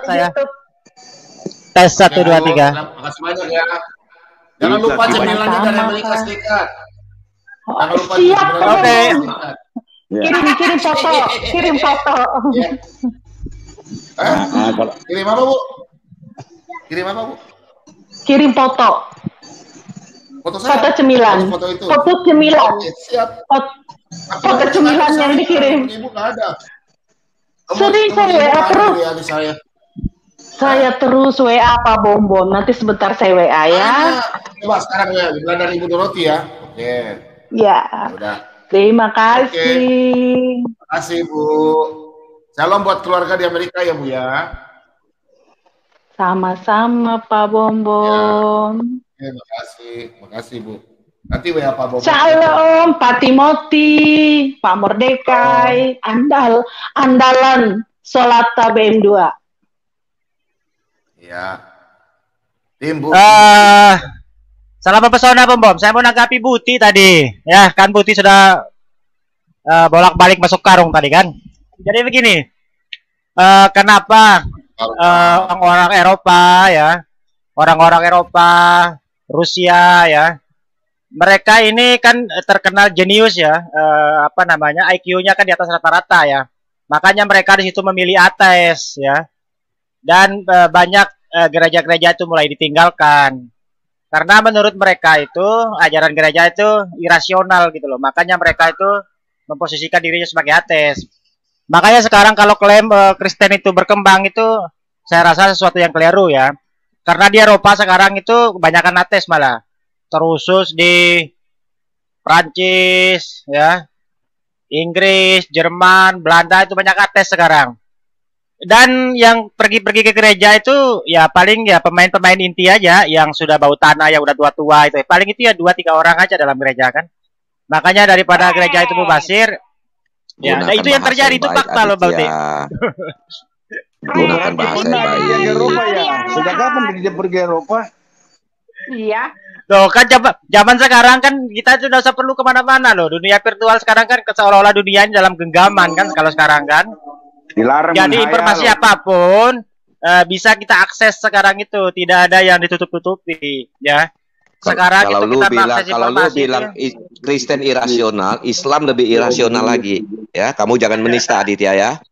Saya tes 1 2 3. Makasih banyak ya. Jangan lupa cemilannya dari Amerika Serikat. Jangan lupa cemilannya. Oke. Kirim foto, kirim foto. Kirim apa, Bu? Kirim apa, Bu? Kirim foto. Foto saya. Foto cemilan. Foto itu. Foto cemilan. Oke, siap. Foto cemilan yang dikirim. Ibu nggak ada. Sering saya terus. Saya terus WA Pak Bom Bom. Nanti sebentar saya WA ya. Coba sekarang ya, bilang dari Ibu Doroti ya. Oke. Ya. Udah. Terima kasih. Terima kasih, Bu. Salam buat keluarga di Amerika ya, Bu ya. Sama-sama Pak Bom Bom. Ya. Makasih, Bu. Nanti WA Pak Bom. Shalom Pak Timothy, Pak Mordekai, andalan Solata BM2. Ya. Tim, Bu. Salam pesona Bom Bom. Saya mau nanggapi Buti tadi. Ya, kan Buti sudah bolak-balik masuk karung tadi kan. Jadi begini. Kenapa orang-orang Eropa ya, orang-orang Eropa, Rusia ya, mereka ini kan terkenal jenius ya, IQ-nya kan di atas rata-rata ya. Makanya mereka di situ memilih ateis ya. Dan banyak gereja-gereja itu mulai ditinggalkan. Karena menurut mereka itu ajaran gereja itu irasional gitu loh. Makanya mereka itu memposisikan dirinya sebagai ateis. Makanya sekarang kalau klaim Kristen itu berkembang itu saya rasa sesuatu yang keliru ya. Karena di Eropa sekarang itu kebanyakan ateis malah. Terusus di Prancis ya, Inggris, Jerman, Belanda itu banyak ateis sekarang. Dan yang pergi-pergi ke gereja itu ya paling ya pemain-pemain inti aja yang sudah bau tanah, yang udah tua-tua itu. Paling itu ya 2-3 orang aja dalam gereja kan. Makanya daripada gereja itu mubazir, ya, nah itu yang terjadi itu fakta loh Bauti. Gunakan bahasa yang baik. Eropa ya. Sejak kapan dia pergi Eropa? Iya. Loh kan zaman sekarang kan kita sudah usah perlu kemana-mana loh. Dunia virtual sekarang kan seolah-olah dunia ini dalam genggaman kan kalau sekarang kan. Dilarang. Jadi informasi apapun bisa kita akses sekarang itu, tidak ada yang ditutup-tutupi ya. Sekarang kalau itu lu kita bilang Kristen irasional, Islam lebih irasional lagi ya. Kamu jangan menista Aditya ya.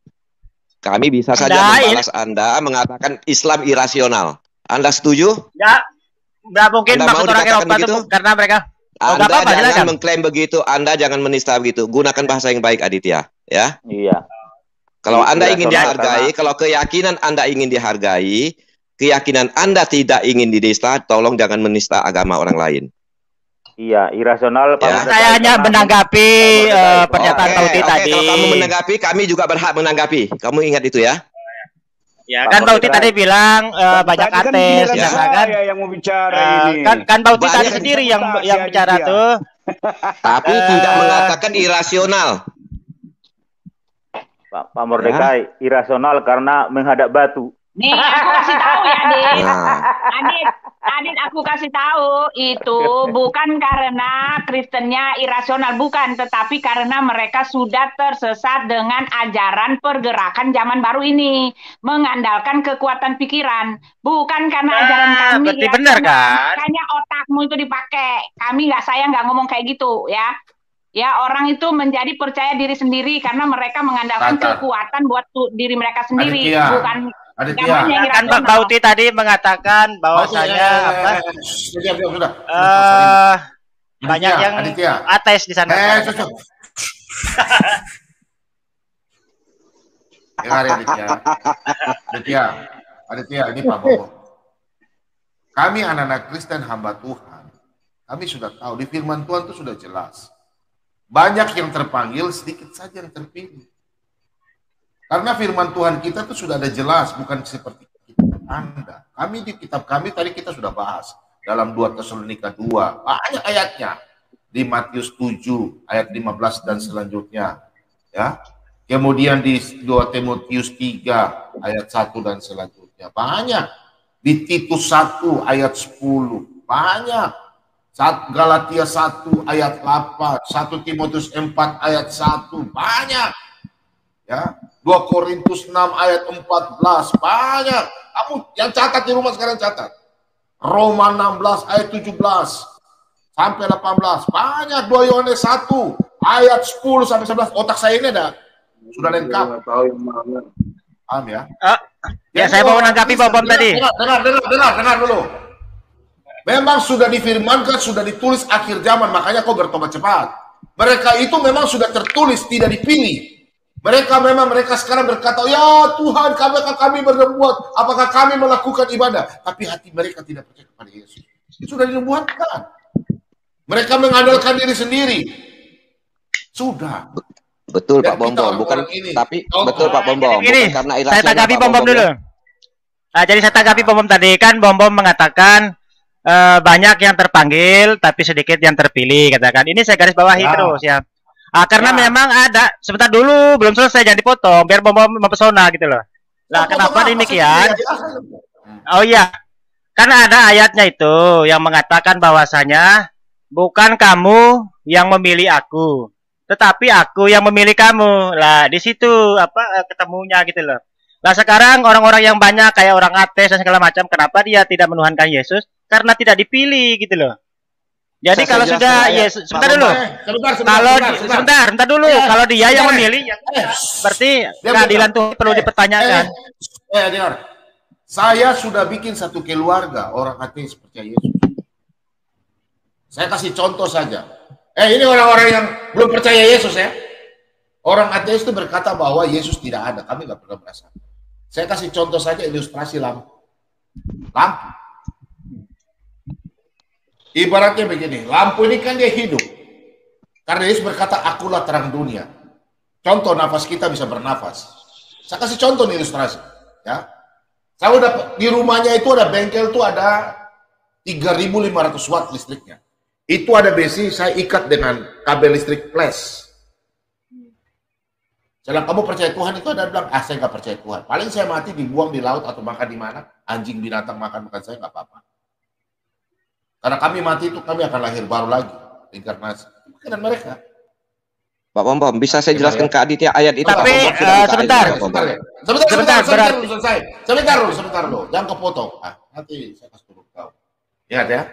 Kami bisa saja membalas Anda mengatakan Islam irasional. Anda setuju? Ya, nggak mungkin maksud orang Eropa itu karena mereka. Anda jangan mengklaim begitu, Anda jangan menista begitu. Gunakan bahasa yang baik Aditya ya. Iya. Kalau Anda ingin dihargai, kalau keyakinan Anda ingin dihargai, keyakinan Anda tidak ingin dinista, tolong jangan menista agama orang lain. Iya, irasional. Ya. Saya hanya menanggapi pernyataan Bauti tadi. Kalau kamu menanggapi, kami juga berhak menanggapi. Kamu ingat itu ya? Ya kan Bauti tadi bilang banyak ateis, ya kan? Yang mau bicara ini. Kan Bauti tadi sendiri yang bicara tuh. Tapi tidak mengatakan irasional. Pak Mordekai, irasional karena menghadap batu. Nih, aku kasih tahu ya, Adit, aku kasih tahu itu bukan karena Kristennya irasional, bukan, tetapi karena mereka sudah tersesat dengan ajaran pergerakan zaman baru ini, mengandalkan kekuatan pikiran, bukan karena ajaran kami. Berarti benar kan? Makanya otakmu itu dipakai. Kami saya nggak ngomong kayak gitu ya. Ya, orang itu menjadi percaya diri sendiri karena mereka mengandalkan kekuatan buat diri mereka sendiri, bukan. Kan Pak Bauti tadi mengatakan bahwasanya banyak yang ateis di sana. Dengar ya, Aditya, ini Pak Bobo. Kami anak-anak Kristen hamba Tuhan, kami sudah tahu di firman Tuhan itu sudah jelas. Banyak yang terpanggil, sedikit saja yang terpilih. Karena firman Tuhan kita itu sudah ada jelas, bukan seperti kitab Anda. Kami di kitab kami tadi kita sudah bahas dalam 2 Tesalonika 2, banyak ayatnya. Di Matius 7 ayat 15 dan selanjutnya, ya. Kemudian di 2 Timotius 3 ayat 1 dan selanjutnya. Banyak. Di Titus 1 ayat 10. Banyak. Galatia 1 ayat 8. 1 Timotius 4 ayat 1. Banyak. Ya. 2 Korintus 6 ayat 14. Banyak. Kamu yang catat di rumah sekarang catat. Roma 16 ayat 17. Sampai 18. Banyak. 2 Yohanes 1 ayat 10 sampai 11. Otak saya ini ada. Sudah lengkap. Paham ya? Ya, saya mau menanggapi Bom tadi. Dengar dulu. Memang sudah difirmankan, sudah ditulis akhir zaman, makanya kau bertobat cepat. Mereka itu memang sudah tertulis, tidak dipilih. Mereka sekarang berkata, ya Tuhan, kami berbuat, apakah kami melakukan ibadah? Tapi hati mereka tidak percaya kepada Yesus. Sudah dinubuatkan. Mereka mengandalkan diri sendiri. Sudah. Betul Pak Bombom, bukan tapi betul Pak Bombom. Ini karena saya tanggapi Bombom dulu. Nah, jadi saya tanggapi Bombom tadi kan Bombom mengatakan banyak yang terpanggil tapi sedikit yang terpilih katakan. Ini saya garis bawahi terus ya. Karena memang ada sebentar dulu belum selesai jangan dipotong biar Bombom mempesona gitu loh. Lah kenapa demikian? Oh iya. Karena ada ayatnya itu yang mengatakan bahwasanya bukan kamu yang memilih aku, tetapi aku yang memilih kamu. Lah di situ ketemunya gitu loh. Lah sekarang orang-orang yang banyak kayak orang ateis dan segala macam, kenapa dia tidak menuhankan Yesus? Karena tidak dipilih gitu loh. Jadi kalau sudah Yesus, sebentar dulu. Sebentar dulu. Kalau dia yang memilih, ya berarti keadilan Tuhan perlu dipertanyakan. Dengar. Saya sudah bikin satu keluarga orang ateis percaya Yesus. Saya kasih contoh saja. Ini orang-orang yang belum percaya Yesus ya. Orang ateis itu berkata bahwa Yesus tidak ada. Kami nggak pernah merasa. Saya kasih contoh saja ilustrasi lampu. Lampu. Ibaratnya begini. Lampu ini kan dia hidup. Karena Yesus berkata, akulah terang dunia. Contoh nafas kita bisa bernafas. Saya kasih contoh nih ilustrasi. Ya. Saya udah di rumahnya itu ada bengkel tuh ada 3.500 watt listriknya. Itu ada besi saya ikat dengan kabel listrik flash. Saya bilang, kamu percaya Tuhan? Itu ada bilang, saya nggak percaya Tuhan. Paling saya mati dibuang di laut atau makan di mana, anjing binatang makan saya nggak apa-apa. Karena kami mati itu kami akan lahir baru lagi, inkarnasi. Bukan mereka. Pak Bombom, bisa saya jelaskan ke Aditya ayat itu? Tapi sebentar dulu, jangan kepotong. Nanti saya kasih turun kau. Ya, ya.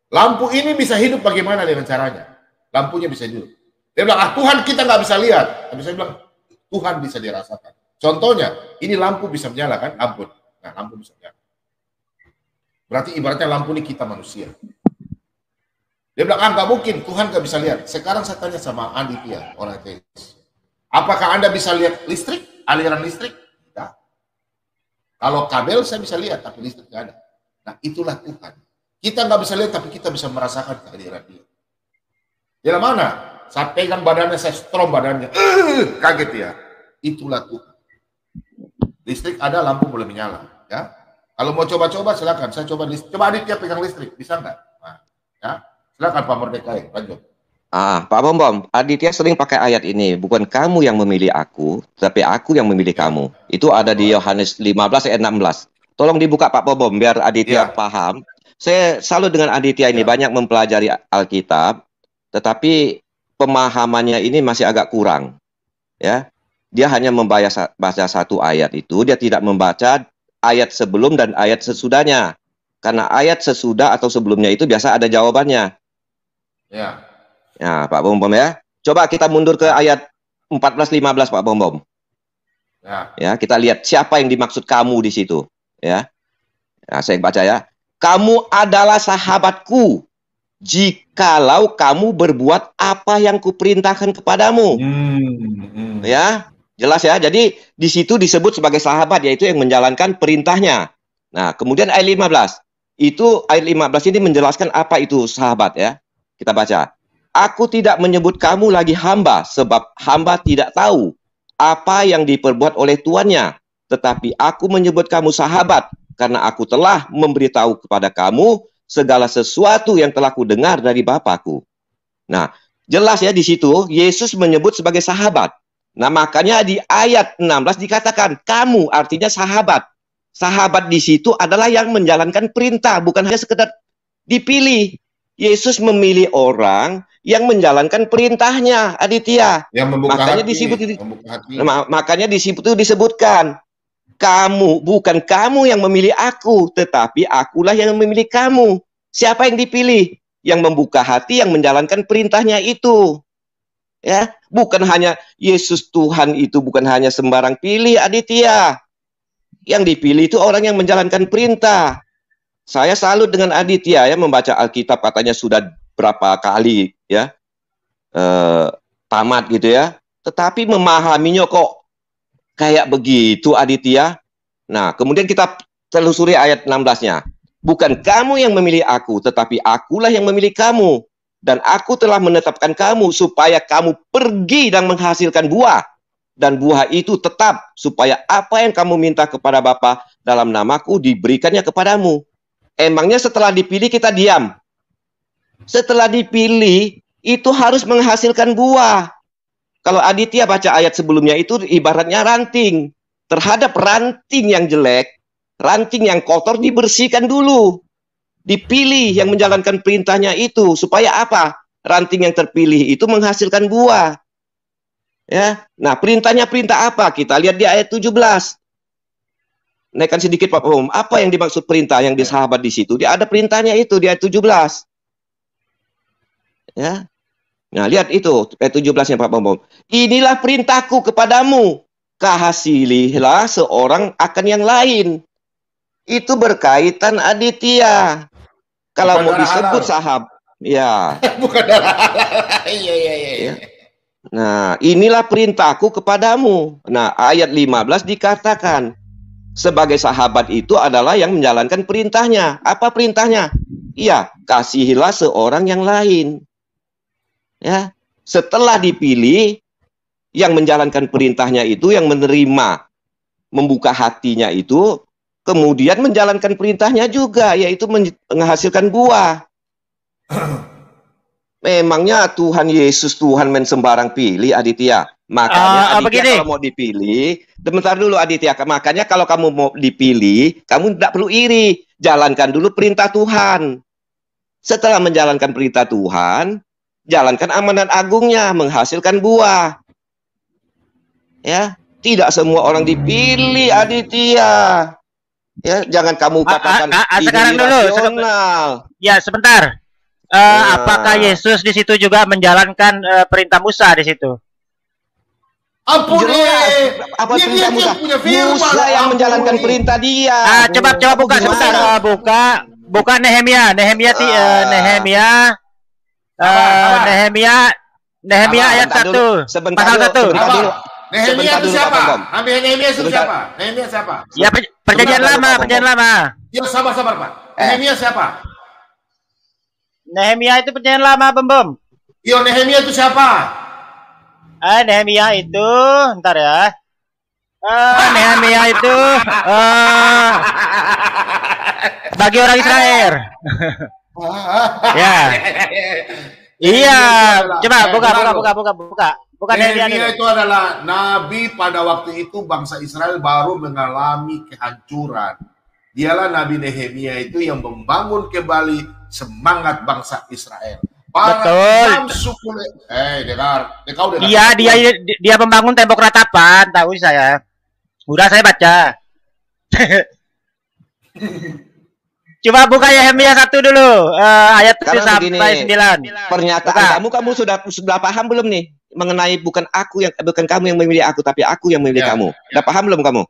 Lampu ini bisa hidup bagaimana dengan caranya? Lampunya bisa hidup. Dia bilang, Tuhan kita nggak bisa lihat. Tapi saya bilang, Tuhan bisa dirasakan. Contohnya, ini lampu bisa menyala kan? Lampu. Nah, lampu bisa menyala. Berarti ibaratnya lampu ini kita manusia. Dia bilang, nggak mungkin. Tuhan nggak bisa lihat. Sekarang saya tanya sama Aditya, orang ateis. Apakah Anda bisa lihat listrik? Aliran listrik? Tidak. Kalau kabel saya bisa lihat, tapi listrik nggak ada. Nah, itulah Tuhan. Kita nggak bisa lihat, tapi kita bisa merasakan kehadiran dia. Dia mana? Saya pegang badannya, saya strom badannya. Kaget ya. Itulah Tuhan. Listrik ada, lampu boleh menyala. Ya. Kalau mau coba-coba, silakan. Saya coba listrik. Coba Aditya pegang listrik. Bisa nggak? Nah, ya. Silakan Pak Mordekai. Lanjut. Pak Bombom, Aditya sering pakai ayat ini. Bukan kamu yang memilih aku, tapi aku yang memilih kamu. Itu ada di Yohanes 15 ayat 16. Tolong dibuka Pak Bombom, biar Aditya paham. Saya selalu dengan Aditya ini banyak mempelajari Alkitab, tetapi pemahamannya ini masih agak kurang. Ya, dia hanya membaca satu ayat itu, dia tidak membaca ayat sebelum dan ayat sesudahnya. Karena ayat sesudah atau sebelumnya itu biasa ada jawabannya. Ya. Ya, Pak Bombom ya. Coba kita mundur ke ayat 14-15 Pak Bombom. Ya, kita lihat siapa yang dimaksud kamu di situ. Ya, saya baca ya. Kamu adalah sahabatku jikalau kamu berbuat apa yang kuperintahkan kepadamu. Ya, Jelas ya. Jadi di situ disebut sebagai sahabat, yaitu yang menjalankan perintahnya. Nah, kemudian ayat 15. Itu ayat 15 ini menjelaskan apa itu sahabat ya. Kita baca. Aku tidak menyebut kamu lagi hamba, sebab hamba tidak tahu apa yang diperbuat oleh tuannya. Tetapi aku menyebut kamu sahabat, karena aku telah memberitahu kepada kamu segala sesuatu yang telah kudengar dari Bapakku. Nah, jelas ya di situ Yesus menyebut sebagai sahabat. Nah, makanya di ayat 16 dikatakan kamu, artinya sahabat. Sahabat di situ adalah yang menjalankan perintah, bukan hanya sekedar dipilih. Yesus memilih orang yang menjalankan perintahnya, Aditya. Yang membuka makanya hati, disebut membuka hati. Makanya di situ disebutkan kamu, bukan kamu yang memilih aku, tetapi akulah yang memilih kamu. Siapa yang dipilih? Yang membuka hati, yang menjalankan perintahnya itu. Ya, bukan hanya Yesus Tuhan itu bukan hanya sembarang pilih, Aditya. Yang dipilih itu orang yang menjalankan perintah. Saya salut dengan Aditya ya, membaca Alkitab katanya sudah berapa kali ya tamat gitu ya. Tetapi memahaminya kok kayak begitu, Aditya. Nah, kemudian kita telusuri ayat 16-nya. Bukan kamu yang memilih aku, tetapi akulah yang memilih kamu. Dan aku telah menetapkan kamu supaya kamu pergi dan menghasilkan buah. Dan buah itu tetap, supaya apa yang kamu minta kepada Bapa dalam namaku diberikannya kepadamu. Emangnya setelah dipilih kita diam? Setelah dipilih, itu harus menghasilkan buah. Kalau Aditya baca ayat sebelumnya itu ibaratnya ranting. Terhadap ranting yang jelek, ranting yang kotor dibersihkan dulu. Dipilih yang menjalankan perintahnya itu. Supaya apa? Ranting yang terpilih itu menghasilkan buah. Ya. Nah, perintahnya perintah apa? Kita lihat di ayat 17. Naikkan sedikit Pak Pom. Apa yang dimaksud perintah yang di sahabat di situ? Dia ada perintahnya itu di ayat 17. Ya. Nah, lihat itu ayat 17-nya Pak Pom. Inilah perintahku kepadamu, kasihanilah seorang akan yang lain. Itu berkaitan, Aditya. Kalau mau disebut sahabat, ya. Bukan darah halal. Iya. Nah, inilah perintahku kepadamu. Nah, ayat 15 dikatakan sebagai sahabat itu adalah yang menjalankan perintahnya. Apa perintahnya? Iya, kasihilah seorang yang lain. Ya, setelah dipilih, yang menjalankan perintahnya itu, yang menerima, membuka hatinya itu, kemudian menjalankan perintahnya juga, yaitu menghasilkan buah. Memangnya Tuhan Yesus Tuhan main sembarang pilih, Aditya. Makanya Aditya kalau mau dipilih, bentar dulu Aditya. Makanya kalau kamu mau dipilih, kamu tidak perlu iri. Jalankan dulu perintah Tuhan. Setelah menjalankan perintah Tuhan, jalankan amanat agungnya, menghasilkan buah. Ya, tidak semua orang dipilih, Aditya. Ya, jangan kamu katakan sekarang dulu. Ya, sebentar. Apakah Yesus di situ juga menjalankan perintah Musa di situ? Ampun, apa perintah Musa? Musa yang menjalankan perintah dia. Coba buka sebentar. Buka Nehemia ayat 1. Pasal 1. Nehemia itu siapa? Nehemia itu siapa? Nehemia siapa? Ya, perjanjian lama. Ya, sabar Pak. Nehemia siapa? Nehemia itu perjanjian lama, Bom. Yo, Nehemia itu siapa? Nehemia itu, ntar ya. Nehemia itu bagi orang Israel. Ya. Iya, coba buka. Bukan Nehemia itu adalah nabi pada waktu itu bangsa Israel baru mengalami kehancuran. Dialah Nabi Nehemia itu yang membangun kembali semangat bangsa Israel. Betul. Dengar. Iya, dia membangun tembok ratapan, tahu saya. Udah saya baca. Coba buka Nehemia 1 dulu, ayat 7 sampai 9. Pernyataan kamu sudah paham belum nih mengenai bukan kamu yang memilih aku, tapi aku yang memilih kamu. Sudah paham belum kamu?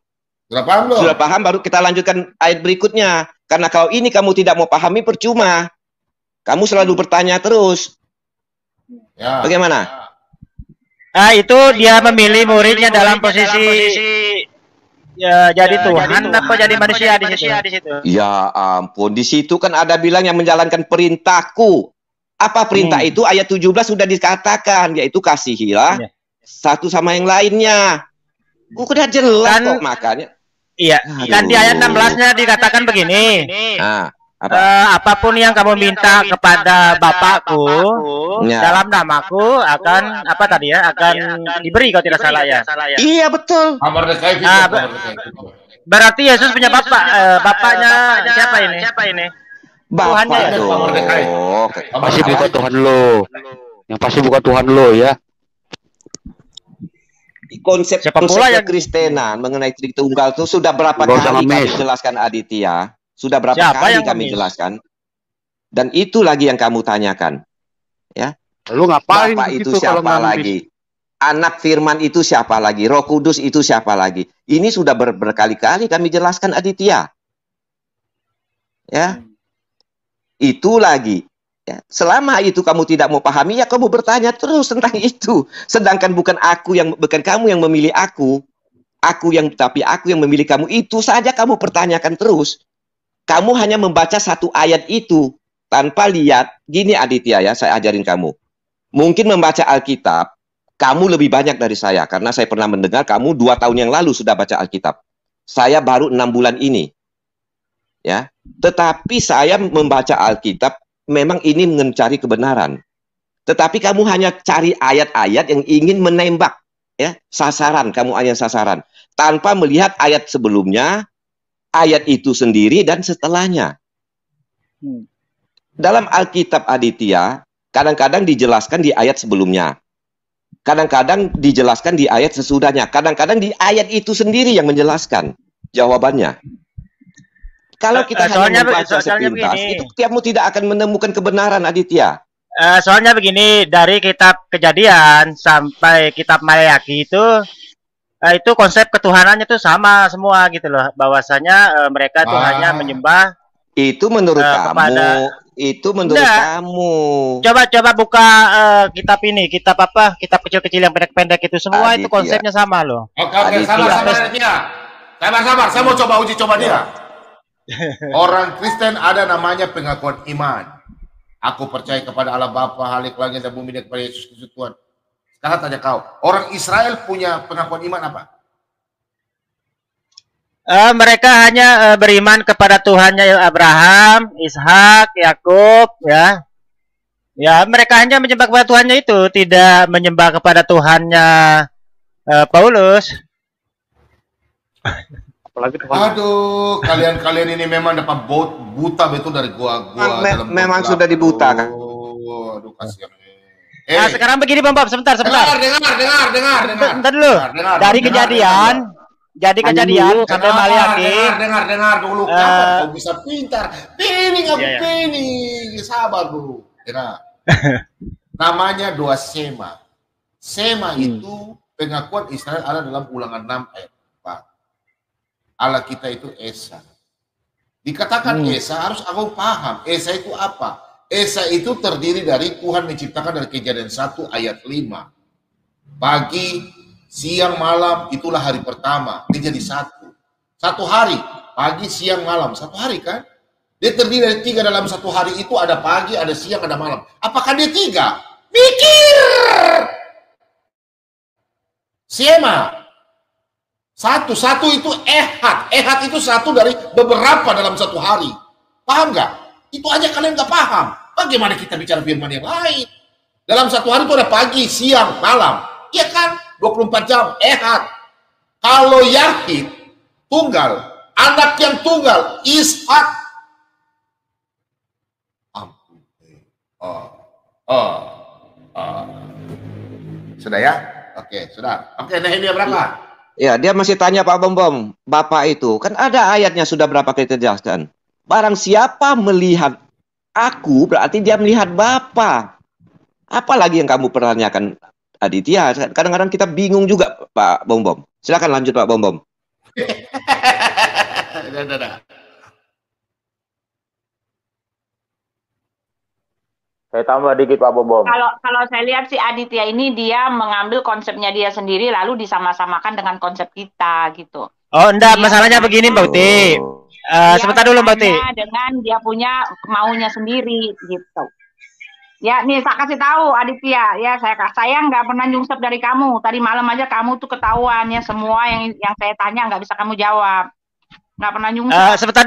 Sudah paham belum? Sudah paham, baru kita lanjutkan ayat berikutnya. Karena kalau ini kamu tidak mau pahami, percuma. Kamu selalu bertanya terus. Ya. Bagaimana? Itu dia memilih muridnya dalam posisi ya, jadi Tuhan apa jadi manusia di situ. Ya ampun, di situ kan ada bilang yang menjalankan perintahku. Apa perintah itu? Ayat 17 sudah dikatakan, yaitu kasihilah satu sama yang lainnya. Udah jelas kok, makanya. Iya, kan di ayat 16-nya dikatakan begini. Apapun yang kamu minta kepada Bapakku dalam namaku akan apa tadi ya? Akan diberi kalau tidak salah ya. Iya betul. Berarti Yesus punya bapak. Bapaknya siapa ini? Tuhannya ya. Pasti bukan Tuhan lo. Yang pasti bukan Tuhan lo ya. Konsep Kristenan mengenai Tritunggal itu sudah berapa kali kami jelaskan, Aditya? Sudah berapa kali kami jelaskan? Dan itu lagi yang kamu tanyakan. Ya. Lu ngapain Bapak itu siapa lagi? Anak Firman itu siapa lagi? Roh Kudus itu siapa lagi? Ini sudah berkali-kali kami jelaskan, Aditya. Ya. Itu lagi. Ya. Selama itu kamu tidak mau pahami, ya kamu bertanya terus tentang itu. Sedangkan bukan kamu yang memilih aku. Tapi aku yang memilih kamu. Itu saja kamu pertanyakan terus. Kamu hanya membaca satu ayat itu tanpa lihat. Gini Aditya ya, saya ajarin kamu. Mungkin membaca Alkitab, kamu lebih banyak dari saya. Karena saya pernah mendengar kamu 2 tahun yang lalu sudah baca Alkitab. Saya baru 6 bulan ini. Ya, tetapi saya membaca Alkitab memang ini mencari kebenaran. Tetapi kamu hanya cari ayat-ayat yang ingin menembak, ya, sasaran. Kamu hanya sasaran tanpa melihat ayat sebelumnya, ayat itu sendiri dan setelahnya. Dalam Alkitab Aditya, kadang-kadang dijelaskan di ayat sebelumnya. Kadang-kadang dijelaskan di ayat sesudahnya. Kadang-kadang di ayat itu sendiri yang menjelaskan jawabannya. Kalau kita hanya membaca sepintas, itu kamu tidak akan menemukan kebenaran, Aditya. Soalnya begini, dari kitab Kejadian sampai kitab Maleakhi itu konsep ketuhanannya itu sama semua gitu loh. Bahwasanya mereka tuh hanya menyembah. Itu menurut kamu. Itu menurut kamu. Coba buka kitab ini, kitab apa? Kitab kecil-kecil yang pendek-pendek itu semua Aditya. Itu konsepnya sama loh. Oke, sabar Aditya. Sabar. Saya mau coba uji dia. Orang Kristen ada namanya pengakuan iman. Aku percaya kepada Allah Bapa, Halik langit dan bumi, dan kepada Yesus Kristus Tuhan. Sekarang tanya kau, orang Israel punya pengakuan iman apa? Mereka hanya beriman kepada Tuhannya Abraham, Ishak, Yakub, ya. Ya, mereka hanya menyembah kepada Tuhannya itu, tidak menyembah kepada Tuhannya Paulus. Aduh, kalian ini memang dapat buta betul dari gua. Memang sudah dibutakan. Aduh, kasihan. Nah, sekarang begini Bang Bob, sebentar. Dengar. Bentar dulu. Dari kejadian sampai Maleakhi. Dengar dulu. Kapan kau bisa pintar? Pilih. Sabar dulu. Dengar. Namanya doa Sema. Sema itu pengakuan Israel ada dalam Ulangan 6 ayat 4. Allah kita itu Esa. Dikatakan Esa, harus aku paham. Esa itu apa? Esa itu terdiri dari Tuhan menciptakan dari Kejadian 1 ayat 5. Pagi, siang, malam, itulah hari pertama. Dia jadi satu. Satu hari. Pagi, siang, malam. Satu hari kan? Dia terdiri dari 3 dalam satu hari itu. Ada pagi, ada siang, ada malam. Apakah dia 3? Mikir! Sema. Satu itu ehad. Ehad itu satu dari beberapa dalam satu hari. Paham nggak? Itu aja kalian nggak paham. Bagaimana kita bicara firman yang lain? Dalam satu hari itu ada pagi, siang, malam. Iya kan? 24 jam. Ehad. Kalau Yahid, tunggal. Anak yang tunggal. Ishak. Ampun. Sudah ya? Oke, sudah. Oke, nah ini berapa? Ya, dia masih tanya Pak Bom, Bapak itu. Kan ada ayatnya sudah berapa kali terjelaskan. Barang siapa melihat aku, berarti dia melihat Bapa. Apalagi yang kamu pertanyakan, Aditya? Kadang-kadang kita bingung juga, Pak Bom. Silakan lanjut, Pak Bom. Saya tambah dikit Pak Bom. Kalau saya lihat si Aditya ini dia mengambil konsepnya dia sendiri lalu disama-samakan dengan konsep kita gitu. Oh, enggak, masalahnya begini Mbak Uti. Sebentar dulu Mbak Uti. Dengan dia punya maunya sendiri gitu. Ya, nih saya kasih tahu Aditya, ya saya nggak pernah nyungsep dari kamu. Tadi malam aja kamu tuh ketahuan ya semua yang saya tanya nggak bisa kamu jawab. Nggak pernah nyungsep. Sebentar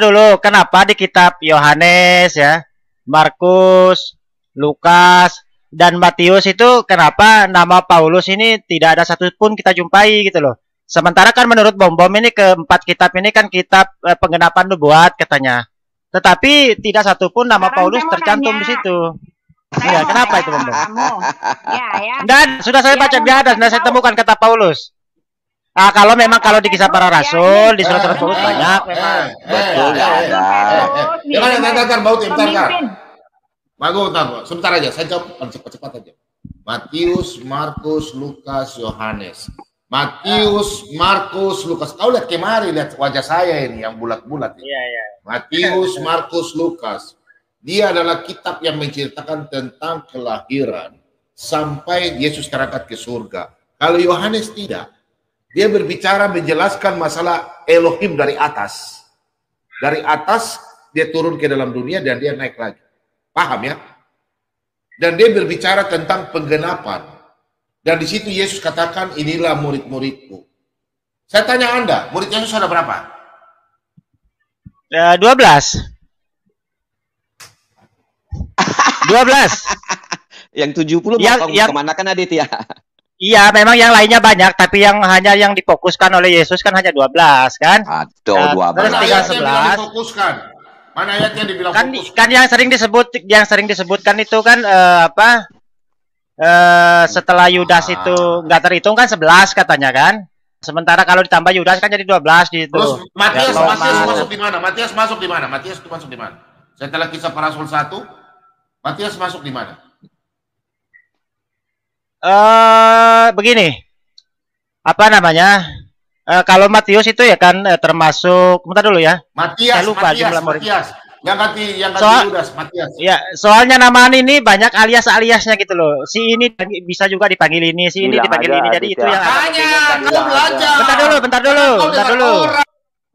dulu. Kenapa di kitab Yohanes ya, Markus, Lukas, dan Matius itu kenapa nama Paulus ini tidak ada satupun kita jumpai gitu loh. Sementara kan menurut Bom ini keempat kitab ini kan kitab penggenapan nubuat katanya. Tetapi tidak satupun nama Paulus tercantum di situ. Iya, kenapa itu Bom? Dan sudah saya baca di atas, dan saya temukan kata Paulus. Kalau memang kalau di kisah para rasul, di surat-surat Paulus banyak memang. Betul, nggak ada. Jangan, Bau Tim, sebentar aja, saya jawab cepat-cepat aja. Matius, Markus, Lukas, Yohanes. Matius, Markus, Lukas. Kau lihat kemari, lihat wajah saya ini yang bulat-bulat. Iya. Matius, Markus, Lukas. Dia adalah kitab yang menceritakan tentang kelahiran sampai Yesus terangkat ke surga. Kalau Yohanes tidak. Dia berbicara menjelaskan masalah Elohim dari atas. Dari atas dia turun ke dalam dunia dan dia naik lagi. Paham ya? Dan dia berbicara tentang penggenapan. Dan di situ Yesus katakan inilah murid-muridku. Saya tanya Anda, murid Yesus ada berapa? 12. 12. Yang 70 yang kemana kan Adit ya? Iya, memang yang lainnya banyak, tapi yang hanya yang difokuskan oleh Yesus kan hanya 12 kan? Aduh, 12. Terus tinggal 11. Mana ayatnya dibilang fokuskan? Kan yang sering disebutkan itu kan setelah Yudas itu nggak terhitung kan 11 katanya kan? Sementara kalau ditambah Yudas kan jadi 12 di itu. Terus Matius masuk di mana? Matius itu masuk di mana? Setelah kisah para rasul 1, Matius masuk di mana? Begini, apa namanya? Kalau Matius itu ya kan termasuk, bentar dulu ya. Matias, yang ganti Yudas, Matias. Ya, soalnya nama ini banyak alias-aliasnya gitu loh. Si ini bisa juga dipanggil ini, si ini dipanggil ini. Jadi itu yang. Kau belajar. Bentar dulu.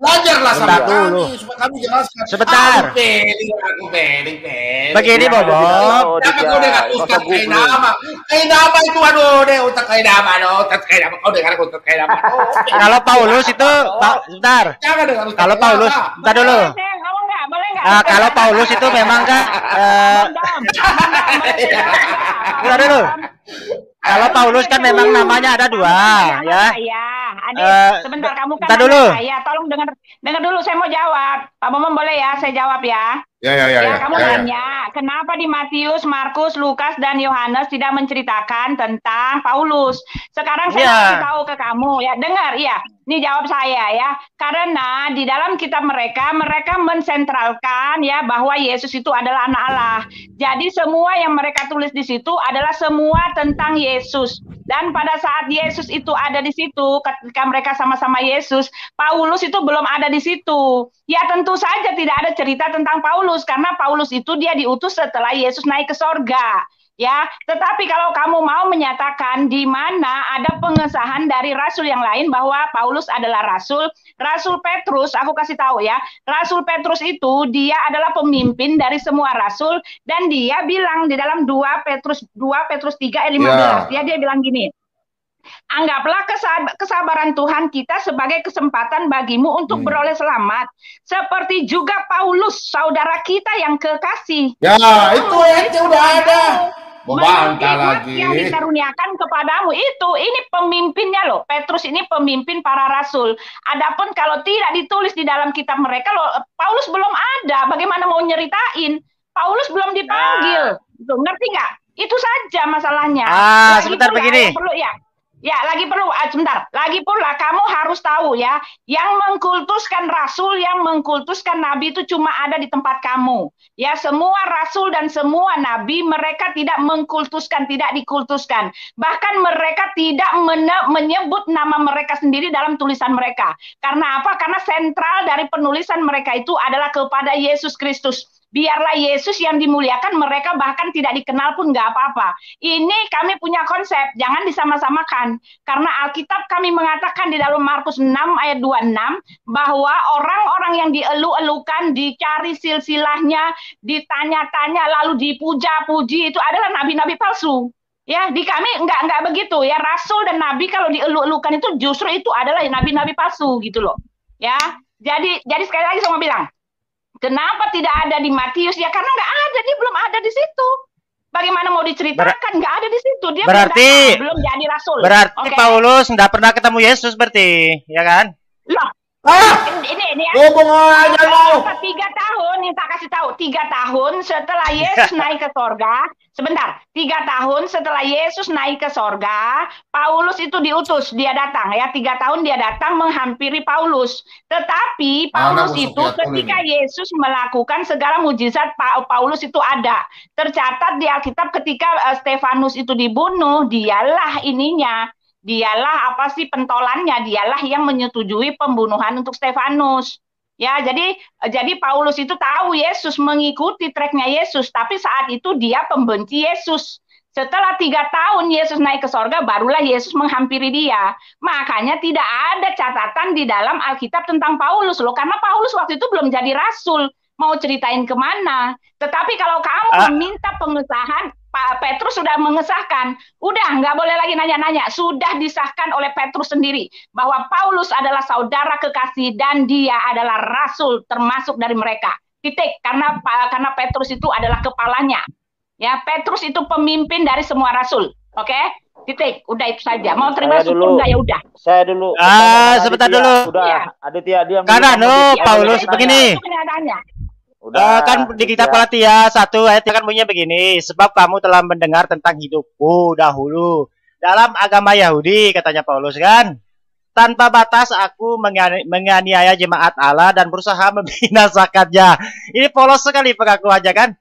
Belajarlah sama dulu. kami, supaya kami jelaskan. Sebentar. Aku peling. Begini, Bobo. Kenapa kau dengar Ustaz Kainama? Kainama itu Ustaz Kainama. Kau dengar Ustaz Kainama. Kalau Paulus itu, sebentar. Jangan dengar Ustaz. Kalau Paulus, bentar dulu. Kalau Paulus itu memang kan, bentar dulu. Kalau Paulus kan memang namanya ada 2, ya. Sebentar, kamu kan dulu. Tolong dengar dulu, saya mau jawab. Pak Momon boleh ya, saya jawab ya. Ya. Kamu tanya, kenapa di Matius, Markus, Lukas, dan Yohanes tidak menceritakan tentang Paulus? Sekarang saya kasih tahu ke kamu ya, dengar ya. Ini jawab saya ya. Karena di dalam kitab mereka mensentralkan ya bahwa Yesus itu adalah anak Allah. Jadi semua yang mereka tulis di situ adalah semua tentang Yesus. Dan pada saat Yesus itu ada di situ, ketika mereka sama-sama Yesus, Paulus itu belum ada di situ. Ya tentu saja tidak ada cerita tentang Paulus, karena Paulus itu dia diutus setelah Yesus naik ke sorga. Ya, tetapi kalau kamu mau menyatakan di mana ada pengesahan dari rasul yang lain bahwa Paulus adalah rasul Petrus, aku kasih tahu ya, Rasul Petrus itu dia adalah pemimpin dari semua rasul dan dia bilang di dalam 2 Petrus 3 ayat 15, dia bilang gini. Anggaplah kesabaran Tuhan kita sebagai kesempatan bagimu untuk beroleh selamat. Seperti juga Paulus, saudara kita yang kekasih. Ya, itu ayatnya udah ada. Membantah lagi. Yang dikaruniakan kepadamu itu, ini pemimpinnya loh. Petrus ini pemimpin para rasul. Adapun kalau tidak ditulis di dalam kitab mereka loh, Paulus belum ada. Bagaimana mau nyeritain? Paulus belum dipanggil. Tuh, ngerti nggak? Itu saja masalahnya. Sebentar begini. Lagi pula kamu harus tahu ya, yang mengkultuskan rasul, yang mengkultuskan nabi itu cuma ada di tempat kamu. Ya, semua rasul dan semua nabi mereka tidak mengkultuskan, tidak dikultuskan. Bahkan mereka tidak menyebut nama mereka sendiri dalam tulisan mereka. Karena apa? Karena sentral dari penulisan mereka itu adalah kepada Yesus Kristus. Biarlah Yesus yang dimuliakan, mereka bahkan tidak dikenal pun nggak apa-apa. Ini kami punya konsep, jangan disama-samakan. Karena Alkitab kami mengatakan di dalam Markus 6 ayat 26 bahwa orang-orang yang dielu-elukan, dicari silsilahnya, ditanya-tanya, lalu dipuja-puji itu adalah nabi-nabi palsu. Ya, di kami enggak begitu ya. Rasul dan nabi kalau dielu-elukan itu justru itu adalah nabi-nabi palsu gitu loh. Ya. Jadi sekali lagi saya mau bilang, kenapa tidak ada di Matius? Ya karena nggak ada, dia belum ada di situ. Bagaimana mau diceritakan? Nggak ada di situ. Dia belum jadi rasul. Berarti Paulus nggak pernah ketemu Yesus berarti, ya kan? Loh, ini ya. Ngomong aja lo. 3 tahun, nih tak kasih tahu. 3 tahun setelah Yesus naik ke sorga. Sebentar, 3 tahun setelah Yesus naik ke sorga, Paulus itu diutus, dia datang ya. 3 tahun dia datang menghampiri Paulus. Tetapi Paulus itu ketika Yesus melakukan segala mujizat, Paulus itu ada. Tercatat di Alkitab ketika Stefanus itu dibunuh, dialah ininya. Dialah pentolannya, dialah yang menyetujui pembunuhan untuk Stefanus. Ya, jadi Paulus itu tahu Yesus, mengikuti treknya Yesus, tapi saat itu dia pembenci Yesus. Setelah 3 tahun Yesus naik ke sorga, barulah Yesus menghampiri dia. Makanya tidak ada catatan di dalam Alkitab tentang Paulus loh, karena Paulus waktu itu belum jadi rasul. Mau ceritain kemana? Tetapi kalau kamu meminta pengesahan, Pak Petrus sudah mengesahkan. Udah, nggak boleh lagi nanya-nanya. Sudah disahkan oleh Petrus sendiri bahwa Paulus adalah saudara kekasih dan dia adalah rasul termasuk dari mereka. Titik. Karena Petrus itu adalah kepalanya. Ya, Petrus itu pemimpin dari semua rasul. Oke? Titik. Udah itu saja. Mau terima syukur enggak ya udah. Saya dulu. Sebentar dulu. Udah, Aditya diam. Karena Paulus begini. Kan di kitab Galatia 1 ayat kan bunyinya begini, sebab kamu telah mendengar tentang hidupku dahulu dalam agama Yahudi, katanya Paulus kan, tanpa batas aku menganiaya jemaat Allah dan berusaha membinasakannya. Ini polos sekali pengakuannya kan.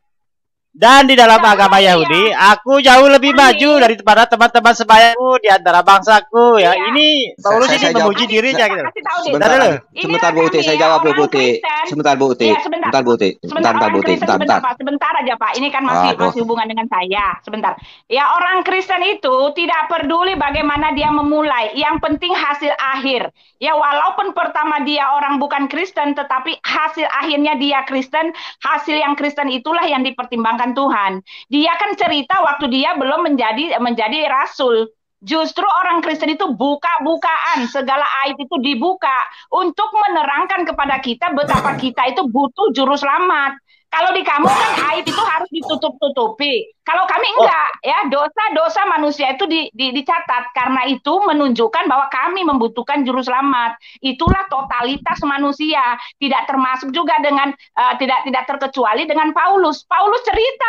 Dan di dalam agama Yahudi, aku jauh lebih maju daripada teman-teman sebayaku di antara bangsaku. Ya, ini Paulus ini memuji dirinya gitu. Sebentar Bu Uti, saya jawab dulu Bu Uti. Sebentar Bu Uti. Sebentar aja Pak. Ini kan masih hubungan dengan saya. Sebentar. Ya, orang Kristen itu tidak peduli bagaimana dia memulai. Yang penting hasil akhir. Ya, walaupun pertama dia orang bukan Kristen, tetapi hasil akhirnya dia Kristen. Hasil yang Kristen itulah yang dipertimbangkan Tuhan. Dia kan cerita waktu dia belum menjadi rasul. Justru orang Kristen itu buka-bukaan, segala aib itu dibuka untuk menerangkan kepada kita betapa kita itu butuh juru selamat. Kalau di kamu kan aib itu harus ditutup-tutupi. Kalau kami enggak, ya dosa-dosa manusia itu dicatat. Karena itu menunjukkan bahwa kami membutuhkan juru selamat. Itulah totalitas manusia. Tidak termasuk juga dengan tidak terkecuali dengan Paulus. Paulus cerita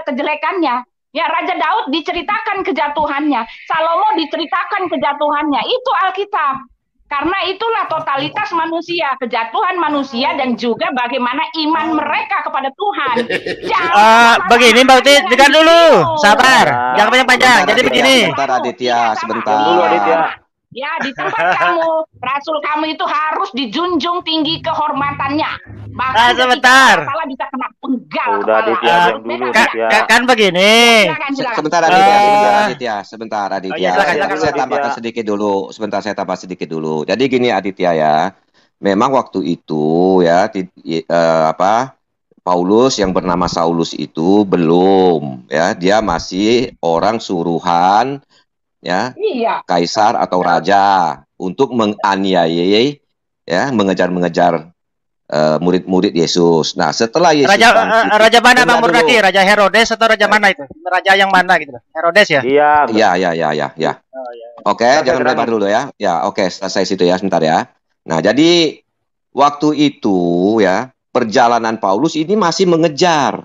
kejelekannya. Ya, Raja Daud diceritakan kejatuhannya. Salomo diceritakan kejatuhannya. Itu Alkitab. Karena itulah totalitas manusia, kejatuhan manusia, dan juga bagaimana iman mereka kepada Tuhan. Begini Mbak Uti, dengar dulu. Sabar, jangan panjang-panjang. Jadi begini. Sebentar Aditya, sebentar. Dulu Aditya. Ya, di tempat kamu, rasul kamu itu harus dijunjung tinggi kehormatannya. Bahkan sebentar. kepala bisa kena penggal. Udah Aditya, dulu Aditya. Kan begini. Sebentar Aditya, sebentar Aditya. Saya tambahkan sedikit dulu. Sebentar saya tambah sedikit dulu. Jadi gini Aditya ya. Memang waktu itu ya Paulus yang bernama Saulus itu belum ya, dia masih orang suruhan ya, kaisar atau raja untuk menganiayai ya, mengejar-mengejar murid-murid Yesus. Nah, setelah Yesus raja mana Bang Murdaki? Raja Herodes atau raja mana itu? Raja yang mana gitu? Herodes ya? Iya. Oke, jangan lebar dulu ya. Ya, oke, selesai situ ya, sebentar ya. Nah, jadi waktu itu ya, perjalanan Paulus ini masih mengejar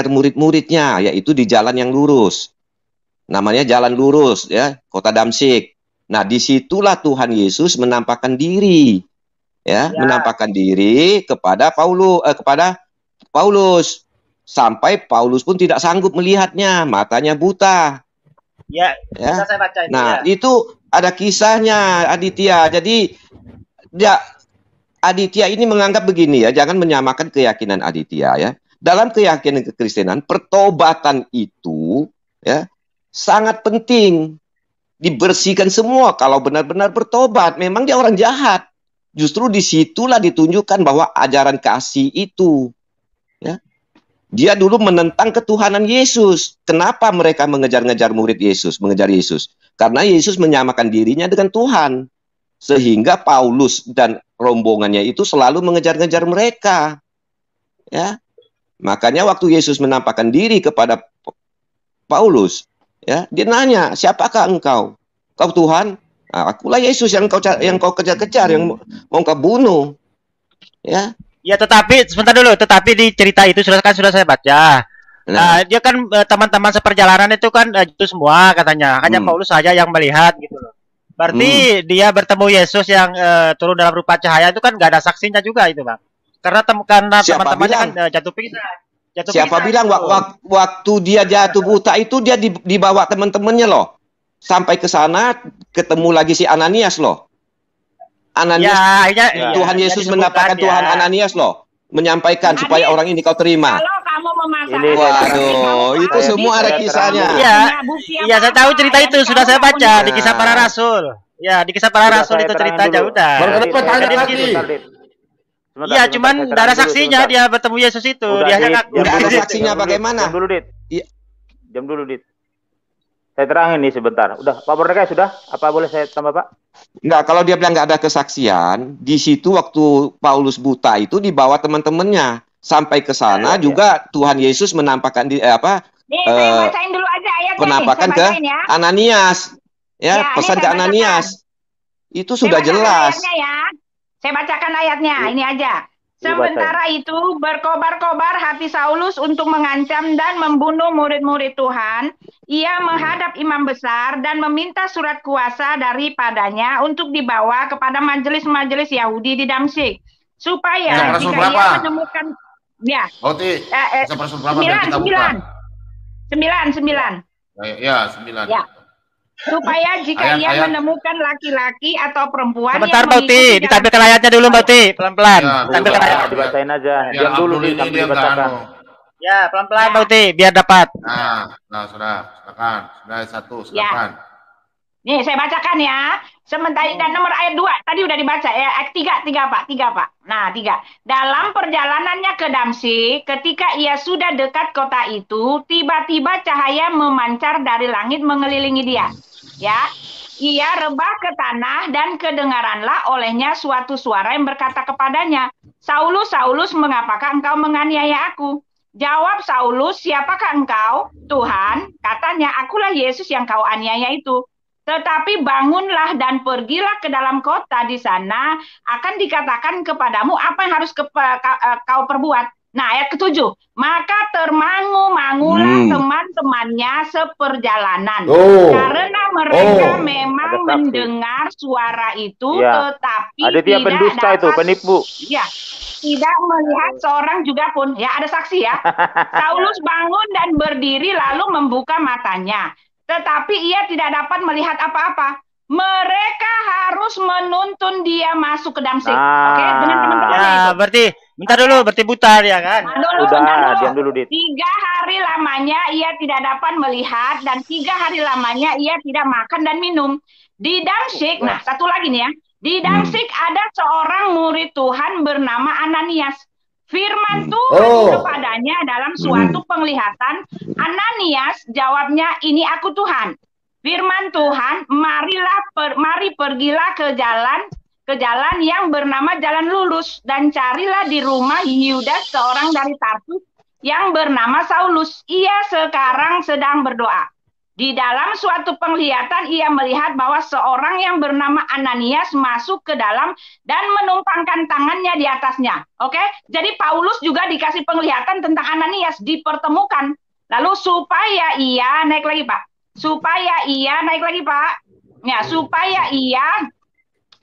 murid-muridnya, yaitu di jalan yang lurus. Namanya jalan lurus ya, kota Damsyik. Nah, disitulah Tuhan Yesus menampakkan diri. Ya, menampakkan diri kepada Paulus sampai Paulus pun tidak sanggup melihatnya, matanya buta. Ya. Saya baca itu, nah, itu ada kisahnya Aditya. Jadi Aditya ini menganggap begini ya, jangan menyamakan keyakinan Aditya ya. dalam keyakinan kekristenan pertobatan itu ya sangat penting, dibersihkan semua. Kalau benar-benar bertobat, memang dia orang jahat. Justru disitulah ditunjukkan bahwa ajaran kasih itu, ya, dia dulu menentang ketuhanan Yesus. Kenapa mereka mengejar-ngejar murid Yesus, mengejar Yesus? Karena Yesus menyamakan dirinya dengan Tuhan, sehingga Paulus dan rombongannya itu selalu mengejar-ngejar mereka. Ya, makanya waktu Yesus menampakkan diri kepada Paulus, ya, dia nanya, siapakah engkau? Kau Tuhan? Nah, akulah Yesus yang kau kejar-kejar, yang mau kau bunuh. Ya. Ya, tetapi sebentar dulu, tetapi di cerita itu sudah saya baca. Nah, dia kan teman-teman seperjalanan itu kan itu semua katanya, hanya Paulus saja yang melihat gitu loh. Berarti dia bertemu Yesus yang turun dalam rupa cahaya itu kan nggak ada saksinya juga itu, Bang. Karena teman-temannya kan jatuh pingsan. Siapa bilang waktu dia jatuh buta itu dia dibawa teman-temannya loh. Sampai ke sana ketemu lagi si Ananias loh. Ananias, Tuhan Yesus menampakkan Tuhan Ananias loh, menyampaikan supaya orang ini kau terima. Kalau kamu memasang waduh, itu semua ada kisahnya. Iya, saya tahu cerita itu, sudah saya baca di Kisah Para Rasul. Ya, di Kisah Para Rasul itu ceritanya udah. Iya, cuman tidak ada saksinya dia bertemu Yesus itu. Dia hanya ngaku. Ada saksinya bagaimana? Jam dulu, Dit. Saya terangin nih sebentar. Udah, Pak Mordeka sudah? Apa boleh saya tambah, Pak? Enggak, kalau dia bilang nggak ada kesaksian, di situ waktu Paulus buta itu dibawa teman-temannya. Sampai ke sana juga Tuhan Yesus menampakkan saya bacain dulu aja ayatnya. Penampakan ke Ananias. Ya, pesan ke Ananias. Itu sudah jelas. Saya bacakan ayatnya, ini aja. Sementara itu berkobar-kobar hati Saulus untuk mengancam dan membunuh murid-murid Tuhan. Ia menghadap imam besar dan meminta surat kuasa daripadanya untuk dibawa kepada majelis-majelis Yahudi di Damsyik. Supaya jika ia menemukan... Ya. Berarti, 9. Ya, 9. Ya. Supaya jika ia menemukan laki-laki atau perempuan sebentar, Mbak Uti, ditampilkan ayatnya dulu, Mbak Uti, pelan-pelan. Tampilkan ayatnya. Dibacain aja. Diam dulu dibacakan. Ya, pelan-pelan, Mbak Uti, biar dapat. Nah, sudah, silakan. Sudah 1, silakan. Nih, saya bacakan ya. Sementara dan nomor ayat 2 tadi udah dibaca ya. Ayat 3 Pak. Nah, 3. Dalam perjalanannya ke Damsyik, ketika ia sudah dekat kota itu, tiba-tiba cahaya memancar dari langit mengelilingi dia. Ya, ia rebah ke tanah dan kedengaranlah olehnya suatu suara yang berkata kepadanya, Saulus, Saulus, mengapakah engkau menganiaya aku? Jawab Saulus, siapakah engkau? Tuhan, katanya, akulah Yesus yang kau aniaya itu. Tetapi bangunlah dan pergilah ke dalam kota, di sana akan dikatakan kepadamu apa yang harus kau perbuat. Nah, ayat ke-7. Maka termangu-mangulah teman-temannya seperjalanan. Karena mereka memang mendengar suara itu, tetapi tidak pendusta itu, penipu. Ya, tidak melihat seorang juga pun. Ya, ada saksi ya. Saulus bangun dan berdiri lalu membuka matanya. Tetapi ia tidak dapat melihat apa-apa. Mereka harus menuntun dia masuk ke Damsyik. Oke, dengan teman-temannya itu. Berarti bentar dulu, berarti buta ya kan? Diam dulu, Dit. 3 hari lamanya ia tidak dapat melihat dan 3 hari lamanya ia tidak makan dan minum. Di Damsyik, nah satu lagi nih ya. Di Damsyik ada seorang murid Tuhan bernama Ananias. Firman Tuhan kepadanya dalam suatu penglihatan. Ananias, jawabnya, ini aku Tuhan. Firman Tuhan, mari pergilah ke jalan yang bernama Jalan Lurus dan carilah di rumah Yudas seorang dari Tarsus yang bernama Saulus. Ia sekarang sedang berdoa. Di dalam suatu penglihatan ia melihat bahwa seorang yang bernama Ananias masuk ke dalam dan menumpangkan tangannya di atasnya. Oke, jadi Paulus juga dikasih penglihatan tentang Ananias, dipertemukan. Lalu supaya ia naik lagi Pak. Ya, supaya ia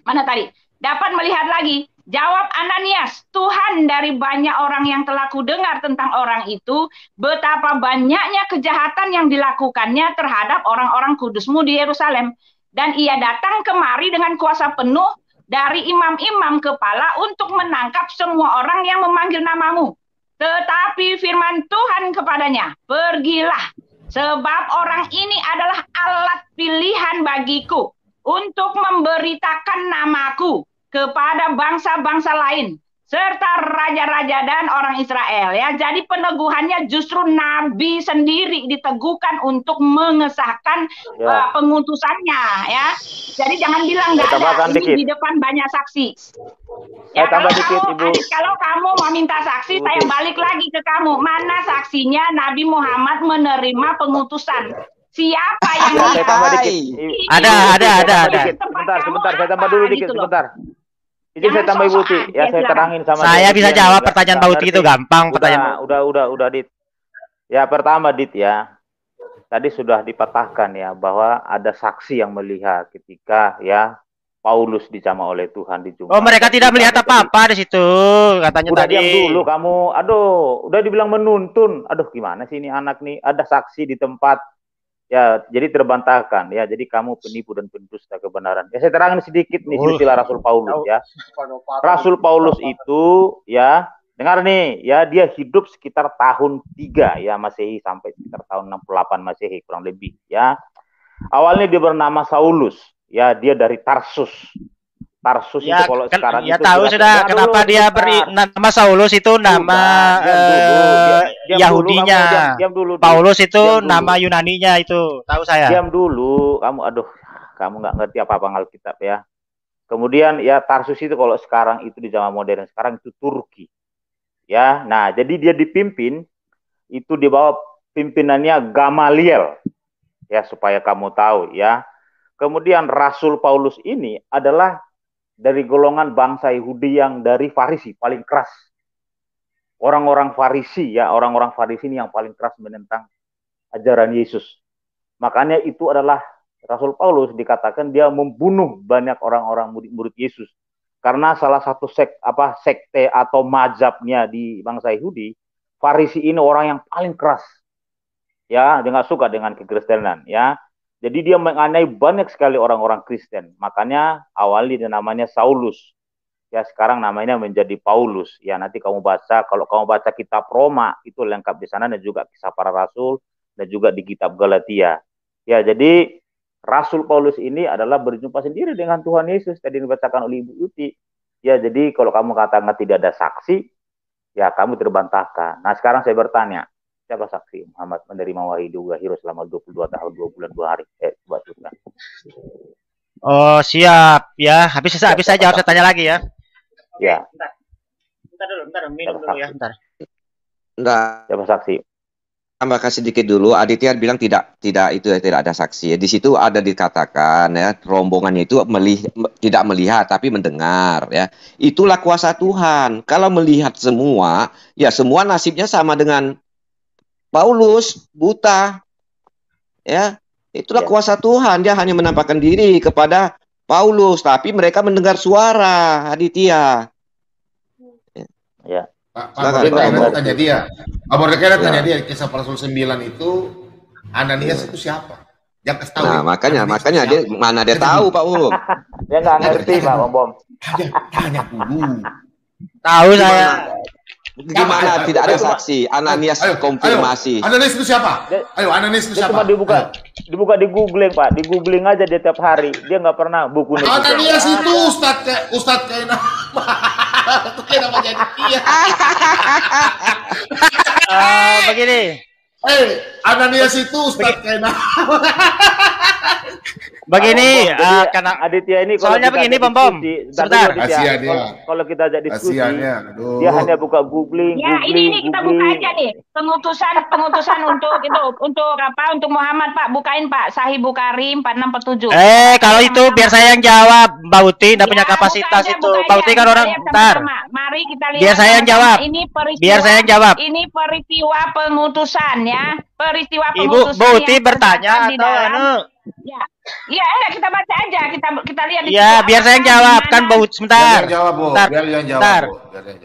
mana tadi? Dapat melihat lagi. Jawab Ananias, Tuhan, dari banyak orang yang telah kudengar tentang orang itu, betapa banyaknya kejahatan yang dilakukannya terhadap orang-orang kudusmu di Yerusalem. Dan ia datang kemari dengan kuasa penuh dari imam-imam kepala untuk menangkap semua orang yang memanggil namamu. Tetapi firman Tuhan kepadanya, pergilah, sebab orang ini adalah alat pilihan bagiku untuk memberitakan namaku kepada bangsa-bangsa lain, serta raja-raja dan orang Israel. Ya, jadi peneguhannya justru Nabi sendiri diteguhkan untuk mengesahkan pengutusannya. Ya, jadi jangan bilang nggak ada. Ini di depan banyak saksi. Ya, kalau kamu, Adit, kalau kamu mau minta saksi, saya balik lagi ke kamu. Mana saksinya Nabi Muhammad menerima pengutusan? Siapa yang saya tambah dikit. Ada. Sebentar, saya tambah dulu dikit sebentar. Izin saya tambah Ibu Uti, ya saya terangin sama saya bisa jawab pertanyaan Pak Uti itu gampang pertanyaan. Udah Dit. Ya pertama Dit ya. Tadi sudah dipatahkan ya bahwa ada saksi yang melihat ketika ya Paulus dijamah oleh Tuhan di Jumat. Oh, mereka tidak melihat apa-apa di situ katanya udah tadi. Diam dulu kamu. Aduh, udah dibilang menuntun. Aduh, gimana sih ini anak nih? Ada saksi di tempat. Ya, jadi terbantahkan ya. Jadi kamu penipu dan pendusta kebenaran. Ya, saya terangin sedikit nih silsilah Rasul Paulus ya. Rasul Paulus itu ya, dengar nih, ya dia hidup sekitar tahun 3 ya Masehi sampai sekitar tahun 68 Masehi kurang lebih ya. Awalnya dia bernama Saulus, ya dia dari Tarsus. Tarsus ya, itu kalau sekarang ya itu tahu sudah kenapa dulu, dia beri nama Saulus itu nama Yahudinya. Diam dulu, Paulus itu nama Yunaninya itu, tahu saya. Diam dulu, kamu nggak ngerti apa-apa Alkitab ya. Kemudian ya Tarsus itu kalau sekarang itu di zaman modern sekarang itu Turki. Ya, nah jadi dia dipimpin itu di bawah pimpinannya Gamaliel. Ya supaya kamu tahu ya. Kemudian Rasul Paulus ini adalah dari golongan bangsa Yahudi yang dari Farisi, paling keras. Orang-orang Farisi ya, orang-orang Farisi ini yang paling keras menentang ajaran Yesus. Makanya itu adalah Rasul Paulus dikatakan dia membunuh banyak orang-orang murid-murid Yesus. Karena salah satu sekte atau mazhabnya di bangsa Yahudi, Farisi ini orang yang paling keras. Ya, dia nggak suka dengan kekristenan ya. Jadi dia menganiaya banyak sekali orang-orang Kristen. Makanya awalnya dia namanya Saulus. Ya sekarang namanya menjadi Paulus. Ya nanti kamu baca, kalau kamu baca kitab Roma itu lengkap di sana dan juga kisah para rasul dan juga di kitab Galatia. Ya jadi Rasul Paulus ini adalah berjumpa sendiri dengan Tuhan Yesus tadi dibacakan oleh Ibu Uti. Ya jadi kalau kamu katakan tidak ada saksi, ya kamu terbantahkan. Nah sekarang saya bertanya, siapa saksi Muhammad menerima wahyu Wahyu selama 22 tahun 2 bulan 2 hari? Coba tuliskan. Oh siap ya. Habis saya jawab, saya tanya lagi ya. Ya. Bentar minum dulu ya. Bentar. Siapa saksi? Tambah kasih sedikit dulu. Aditya bilang tidak itu ya, tidak ada saksi. Di situ ada dikatakan ya rombongannya itu tidak melihat tapi mendengar ya. Itulah kuasa Tuhan. Kalau melihat semua, ya semua nasibnya sama dengan Paulus, buta. Ya, itulah kuasa Tuhan. Dia hanya menampakkan diri kepada Paulus, tapi mereka mendengar suara Aditya. Ya. Pak Mordeka tanya dia. Pak Mordeka tanya dia kisah Rasul 9 itu Ananias itu siapa? Dia kasih tahu. Nah, makanya dia mana dia tahu, Pak Bom. Dia nggak ngerti, Pak Bom. Tanya dulu. Tahu saya. Gimana tidak ada saksi? Ananias konfirmasi. Ananias itu siapa? Ayo, Ananias itu siapa? Cuma dibuka di googling Pak, di googling aja dia tiap hari. Dia nggak pernah buku. Ananias itu Ustadz kayak itu kayak nama jadi dia. Begini. Ananias itu Ustadz kayak Begini, karena Aditya ini soalnya begini, Bom. Sebentar. Kalau kita ajak diskusi, dia hanya buka googling. Ya, ini kita buka aja nih. Pengutusan untuk Muhammad, Pak. Bukain, Pak. Sahih Bukhari 4647. Kalau itu biar saya yang jawab, Mbak Uti enggak punya kapasitas itu. Mbak Uti kan orang bentar. Mari kita lihat. Biar saya yang jawab. Biar saya yang jawab. Ini peristiwa pengutusan ya. Peristiwa Ibu pengutusan. Uti bertanya atau Ya, enggak kita baca aja, kita lihat di ya, biar saya yang jawab kan Mbak Uti sebentar. Bentar.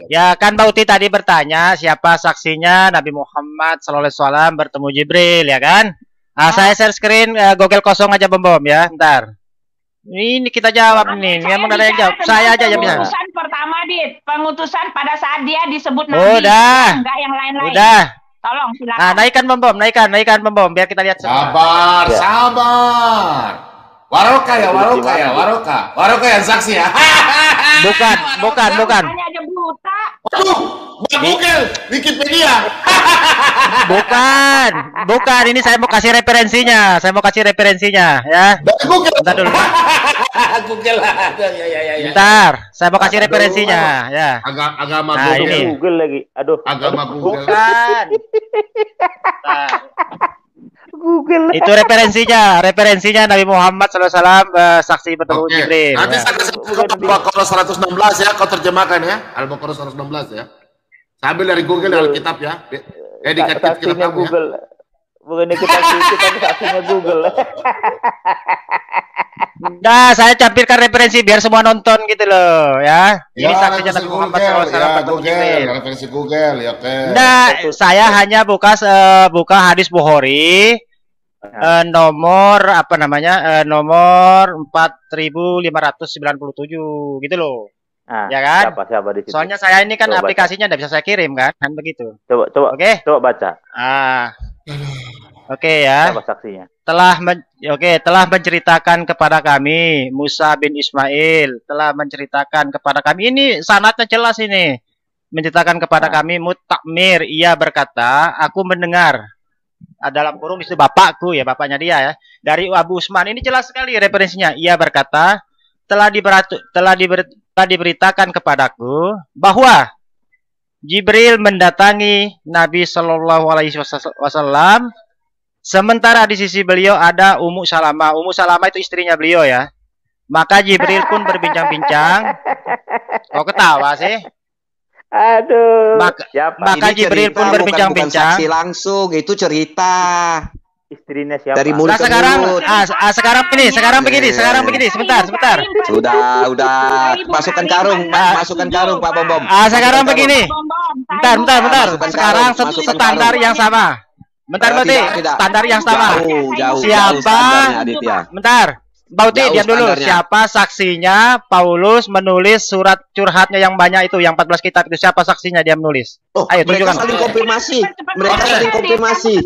Ya, kan Mbak Uti tadi bertanya siapa saksinya Nabi Muhammad SAW bertemu Jibril ya kan? Saya share screen Google kosong aja Bom ya, bentar. Ini kita jawab nih. Memang ada yang jawab. Saya aja yang bisa. Pengutusan pertama, Dit. Pengutusan pada saat dia disebut Nabi. Udah. Enggak yang lain-lain. Udah. Tolong silakan. Nah, naikkan bom, naikkan bom biar kita lihat semua. Sabar. Waroka yang saksi ya. Bukan. Hanya aja buta. Aduh, Google, Wikipedia. Bukan. Ini saya mau kasih referensinya. Ya. Dari Google. Bentar dulu. Google ada ya. Bentar, saya mau kasih referensinya. Ya. Agama Nah, Google. ini. Google lagi. Aduh. Agama Google. Bukan. Bentar. Google. Itu referensinya Nabi Muhammad SAW saksi bertemu Jibril. Nanti Ya. saya kasih Al-Baqarah 116 ya, kau terjemahkan ya. Al-Baqarah 116 ya. Saya ambil dari Google dari Alkitab ya. Dikit kita Saksinya tahu ya. Google. Bukannya kita saksinya Google. Nah, saya campurkan referensi biar semua nonton gitu loh, ya. Ini saksinya Nabi Muhammad SAW bertemu Jibril. Referensi Google ya, oke. Nah, saya hanya buka hadis Bukhari nomor nomor 4597 gitu loh. Nah, Ya kan? Siapa di situ? Soalnya saya ini kan Coba baca. aplikasinya tidak bisa saya kirim kan begitu. Coba. Oke? Coba baca. Oke ya. Siapa saksinya? Telah menceritakan kepada kami Musa bin Ismail telah menceritakan kepada kami, ini sanadnya jelas ini, menceritakan kepada kami Mutakmir, ia berkata, aku mendengar dalam kurung itu bapakku ya, bapaknya dia ya, dari Abu Usman. Ini jelas sekali referensinya. Ia berkata, telah diberitakan kepadaku bahwa Jibril mendatangi Nabi Shallallahu Alaihi Wasallam. Sementara di sisi beliau ada Ummu Salamah. Ummu Salamah itu istrinya beliau ya. Maka Jibril pun berbincang-bincang. Kok ketawa sih? Aduh. Maka Jibril pun berbincang-bincang. Saksi langsung, itu cerita. Istrinya siapa? Dari mulut ke mulut. Sekarang begini. Sebentar. Sudah. Masukkan karung Pak Bom. Sekarang begini. Bentar. Sekarang standar yang sama. Bentar, Bauti. Standar yang sama. Jauh Siapa? Bentar. Bauti, diam dulu. Standarnya. Siapa saksinya Paulus menulis surat curhatnya yang banyak itu, yang 14 kitab itu? Siapa saksinya dia menulis? Ayo mereka tunjukkan. saling konfirmasi.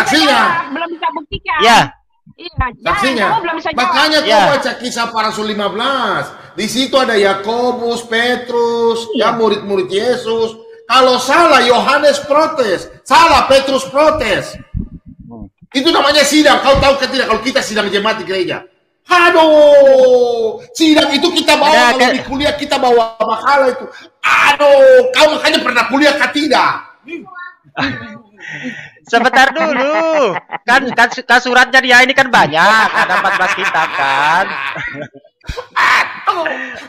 Saksinya. Belum bisa buktikan. Ya. Iya, Saksinya. kamu belum bisa jawab. Makanya kau baca Kisah Para Rasul 15. Di situ ada Yakobus, Petrus, ya murid-murid Yesus. Kalau salah Yohanes protes, salah Petrus protes. Itu namanya sidang. Kau tahu kan tidak kalau kita sidang jemaat di gereja? Aduh, sidang itu kita bawa kalau di kuliah kita bawa makalah itu. Aduh, kau makanya pernah kuliah kah tidak? Sebentar dulu. Kan suratnya dia ini kan banyak, ada 14 kitab kan.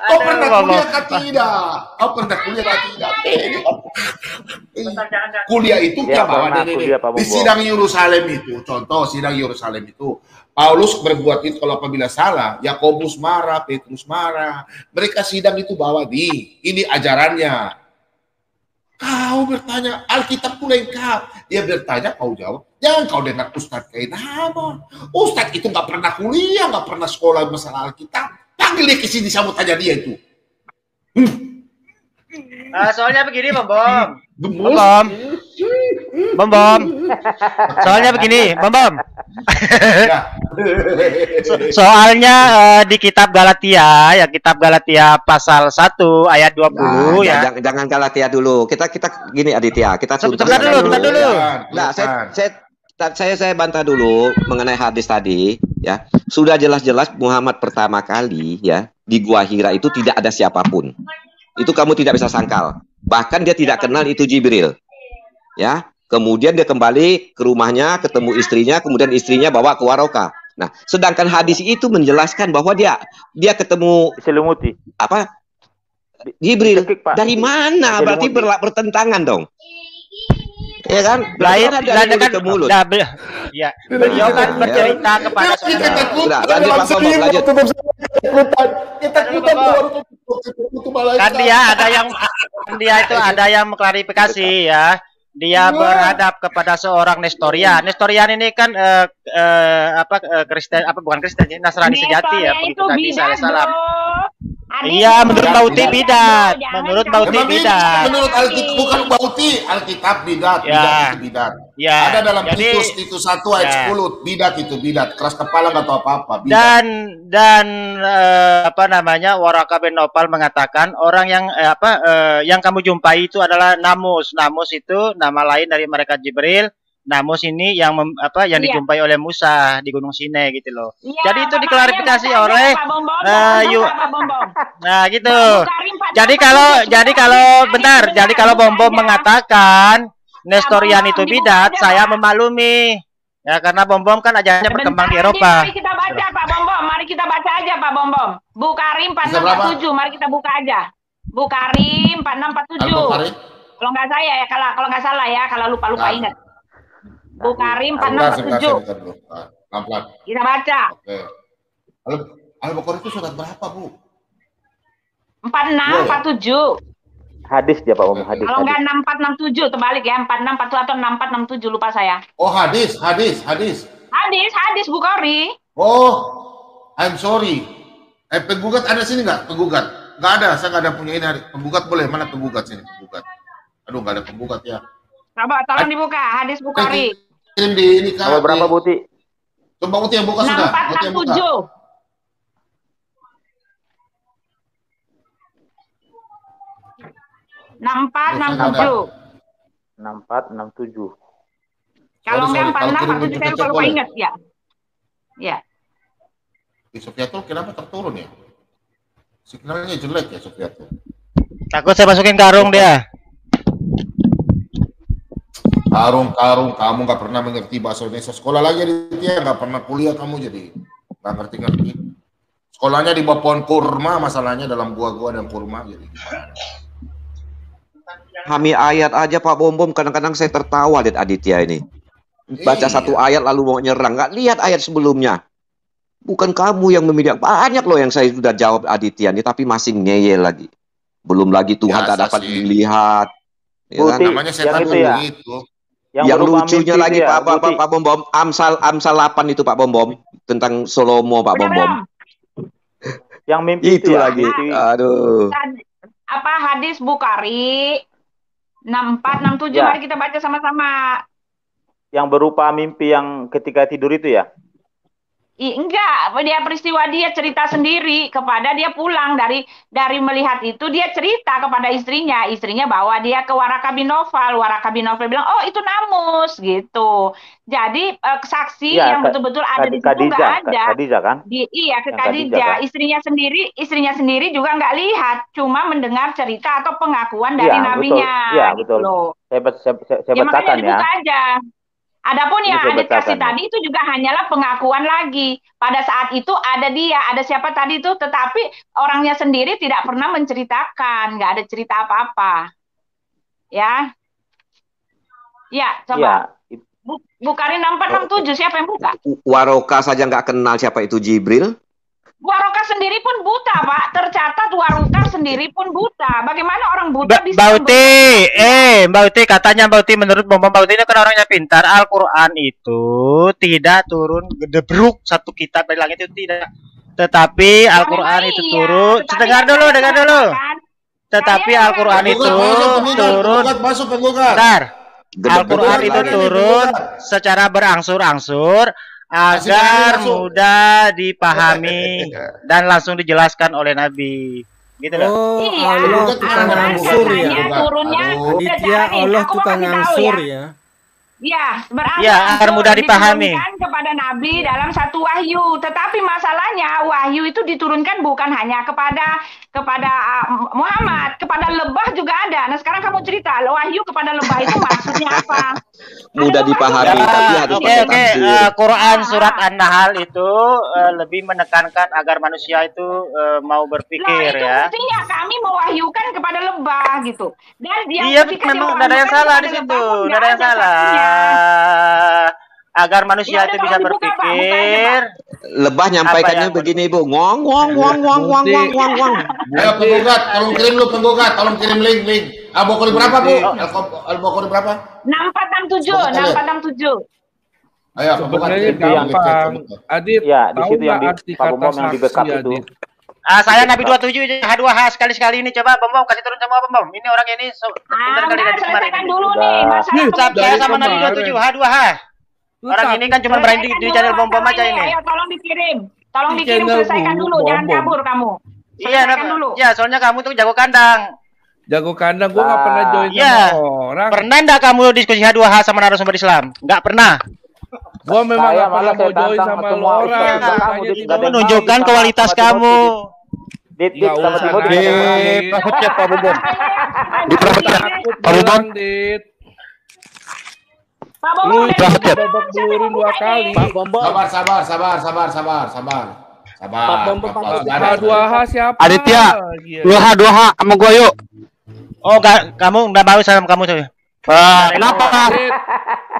Kau pernah kuliah kah tidak? Kau pernah kuliah kah tidak? Kuliah itu dia bawa di sidang Yerusalem itu. Contoh sidang Yerusalem itu. Paulus berbuat itu kalau apabila salah, Yakobus marah, Petrus marah. Mereka sidang itu bawa ini ajarannya. Kau bertanya, Alkitab pun lengkap. Dia bertanya, kau jawab. Jangan kau dengar Ustadz kayak nama. Ustadz itu nggak pernah kuliah, nggak pernah sekolah masalah Alkitab. Panggil dia ke sini, saya mau tanya dia itu. Soalnya begini, Bom. Soalnya begini, Bom. Soalnya di kitab Galatia, ya kitab Galatia pasal 1 ayat 20 ya. Jangan Galatia dulu. Kita gini Aditya, kita Bentar dulu. Nah, saya bantah dulu mengenai hadis tadi ya. Sudah jelas-jelas Muhammad pertama kali ya di Gua Hira itu tidak ada siapapun. Itu kamu tidak bisa sangkal. Bahkan dia tidak kenal itu Jibril. Ya. Kemudian dia kembali ke rumahnya, ketemu istrinya, kemudian istrinya bawa ke Waroka. Nah, sedangkan hadis itu menjelaskan bahwa dia ketemu diselimuti. Apa? Jibril. Dari mana? Berarti bertentangan dong. Ya kan? Lain dari mulut ke mulut. Ya, beliau kan bercerita kepada saudara. Lanjut Pak Bom, lanjut. Kan dia itu ada yang mengklarifikasi ya. dia berhadap kepada seorang Nestorian. Nestorian ini kan Kristen, bukan Kristen, Nasrani sejati ya, itu Nabi bidat, SAW. bro. Iya, menurut Bauti bidat. Jangan Menurut campur. Bauti bidat. Menurut Alkitab, bukan Bauti, Alkitab bidat, Ya. bidat itu bidat. Ya, Ada dalam jadi- Titus 1 ayat ya. 10, bidat itu bidat, keras kepala nggak tahu apa-apa, bidat. Dan Waraka bin Nopal mengatakan orang yang yang kamu jumpai itu adalah Namus. Namus itu nama lain dari malaikat Jibril. Namus ini yang Iya. dijumpai oleh Musa di Gunung Sinai gitu loh. Iya, Jadi itu Bapak diklarifikasi Arya baca oleh aja, Pak Bombom, Yu- Pak Bombom. Nah, gitu. Bukarin Pak Jadi Bombom, kalau Pak jadi Bombom. kalau Bukarin, bentar, bukarin, jadi kalau bukarin Bom aja. mengatakan Nestorian Bombom, itu dibuka bidat, aja, saya Pak. memaklumi. Ya karena Bom kan ajarannya Sebentar berkembang di aja, Eropa. Mari kita baca Pak Bombom, mari kita baca aja Pak Bombom. Bukarim Bisa berapa? 4647, mari kita buka aja. Bukarim 4647. Al-Bukhari. Kalau nggak saya ya, kalau nggak salah ya, kalau lupa-lupa Nah. ingat. Bukarim Sebentar 4647. dulu. Pelan-pelan. Kita baca. Oke. Al-Bukhari itu surat berapa, Bu? 4647. Hadis dia Pak Bombom, hadis. Kalau nggak hadis. 6467 terbalik ya, 4647 atau 6467 lupa saya. Oh, hadis. Hadis Bukhari. Oh, I'm sorry. Penggugat ada sini nggak? Penggugat? Nggak ada, saya nggak ada punya ini. Penggugat boleh? Mana penggugat sini? Penggugat. Aduh, nggak ada penggugat ya. Coba tolong dibuka hadis Bukhari. Kirim di ini Kak. Nomor berapa Buti? Coba Uti yang buka sudah. Uti yang buka. 6467. 6467. 6467. Kalau Sorry, enggak kalau 4647 kirim saya cek lupa boleh? ingat ya. Ya. Di Sofiatul kenapa terturun ya? Signalnya jelek ya Sofiatul. Takut saya masukin karung dia. Karung, kamu nggak pernah mengerti bahasa Indonesia. Sekolah lagi dia nggak pernah kuliah kamu jadi nggak ngerti. Sekolahnya di bawah pohon kurma, masalahnya dalam gua-gua dan kurma jadi. Hami ayat aja Pak Bombom, kadang-kadang saya tertawa lihat Aditya ini. Baca Iya. satu ayat lalu mau nyerang, nggak lihat ayat sebelumnya. Bukan kamu yang memilih, banyak loh yang saya sudah jawab Aditya ini, tapi masih ngeyel lagi. Belum lagi Tuhan tak Biasa dapat sih. dilihat. Ya kan? Putih. Namanya setan Yang itu ya? begitu. Yang berupa lucunya mimpi lagi itu ya, Buti. Pak Bombom, Amsal 8 itu Pak Bombom, tentang Solomo Pak Udah Bombom. belum? Yang mimpi Itu ya, lagi. Buti. Aduh. Apa hadis Bukhari 6467 Ya. mari kita baca sama-sama. Yang berupa mimpi yang ketika tidur itu ya. Enggak, dia peristiwa dia cerita sendiri kepada dia pulang dari melihat itu dia cerita kepada istrinya bawa dia ke Waraka bin Nofal bilang oh itu Namus gitu. Jadi saksi Iya, yang betul-betul ada di situ nggak ada. Khadijah kan? Iya ke Yang Khadijah, Khadijah, kan? istrinya sendiri juga nggak lihat, cuma mendengar cerita atau pengakuan dari Iya, nabinya. betul. Iya, gitu betul. loh. Saya Ya makanya bacakan ya. dibuka aja. Adapun Ini yang saya Adit kasih bacakan, ya. tadi itu juga hanyalah pengakuan lagi. Pada saat itu ada dia, ada siapa tadi itu, tetapi orangnya sendiri tidak pernah menceritakan, nggak ada cerita apa-apa. Ya. Ya, coba. Iya. Bukarin 6467, siapa yang buka? Waroka saja nggak kenal siapa itu Jibril. Waroka sendiri pun buta, Pak. Tercatat Waroka sendiri pun buta. Bagaimana orang buta bisa Mbak Uti katanya Mbak Uti menurut Mbak Uti ini kan orangnya pintar. Al-Quran itu tidak turun gedebruk satu kitab dari langit itu tidak. Tetapi Al-Quran itu turun. Dengar dulu. Tetapi Al-Quran itu turun. Masuk penggugat. Bentar. Gede-gede Al-Quran lagi. itu turun secara berangsur-angsur agar mudah dipahami dan langsung dijelaskan oleh Nabi. Gitu loh. Oh, Iya, Allah tukang ngangsur ya. turunnya Aditya Allah tukang ngangsur ya. Ya, berarti Ya, agar mudah dipahami. diturunkan kepada Nabi dalam satu wahyu. Tetapi masalahnya wahyu itu diturunkan bukan hanya kepada Muhammad, kepada lebah juga ada. Nah, sekarang kamu cerita wahyu kepada lebah itu maksudnya apa? Mudah dipahami, tapi harus Oke, pakai tafsir. Quran surat An-Nahl itu lebih menekankan agar manusia itu mau berpikir Itu ya. buktinya kami mewahyukan kepada lebah gitu. Dan yang Iya, ketika memang ada yang diwahyukan salah kepada di situ. lebah pun Ada nggak yang ada salah. saksinya. Agar manusia Ya, itu udah, bisa tolong dibuka, Pak. Buka aja, berpikir. Lebah nyampaikannya yang- begini, Bu. Ngong. Ayo penggugat, tolong kirim link. Al-Bukhari berapa, Bu? Al-Bukhari berapa? 6467. Ayo, sebenarnya gampang. Adit, ya, di tahu situ yang nggak arti kata yang di backup saksi, itu? Adit? Saya Nabi 27 H2H sekali-sekali ini, coba Bom kasih turun sama Bom. Ini orang ini pintar kali dari kemarin. Selesaikan dulu nih masalah saya sama Nabi 27 H2H. Orang ini kan cuma berani di channel Bom aja ini. Ayo tolong dikirim. Tolong dikirim, selesaikan dulu, jangan kabur kamu. Iya, ya soalnya kamu tuh jago kandang. Jago kandang, gua nggak pernah join sama orang. Pernah enggak kamu diskusi H2H sama narasumber Islam? Enggak pernah. Gua memang nggak pernah mau join sama lo orang. Menunjukkan kualitas kamu. Dit, sama Timur Di prasetya Pak Bom. Di prasetya Pak Bom. Pak Bom, Lu babak belurin 2 kali. Pak Bom. Sabar. H2H siapa? Aditya, lu H2H sama gua yuk. Oh, kamu enggak mau sama kamu tuh. Kenapa?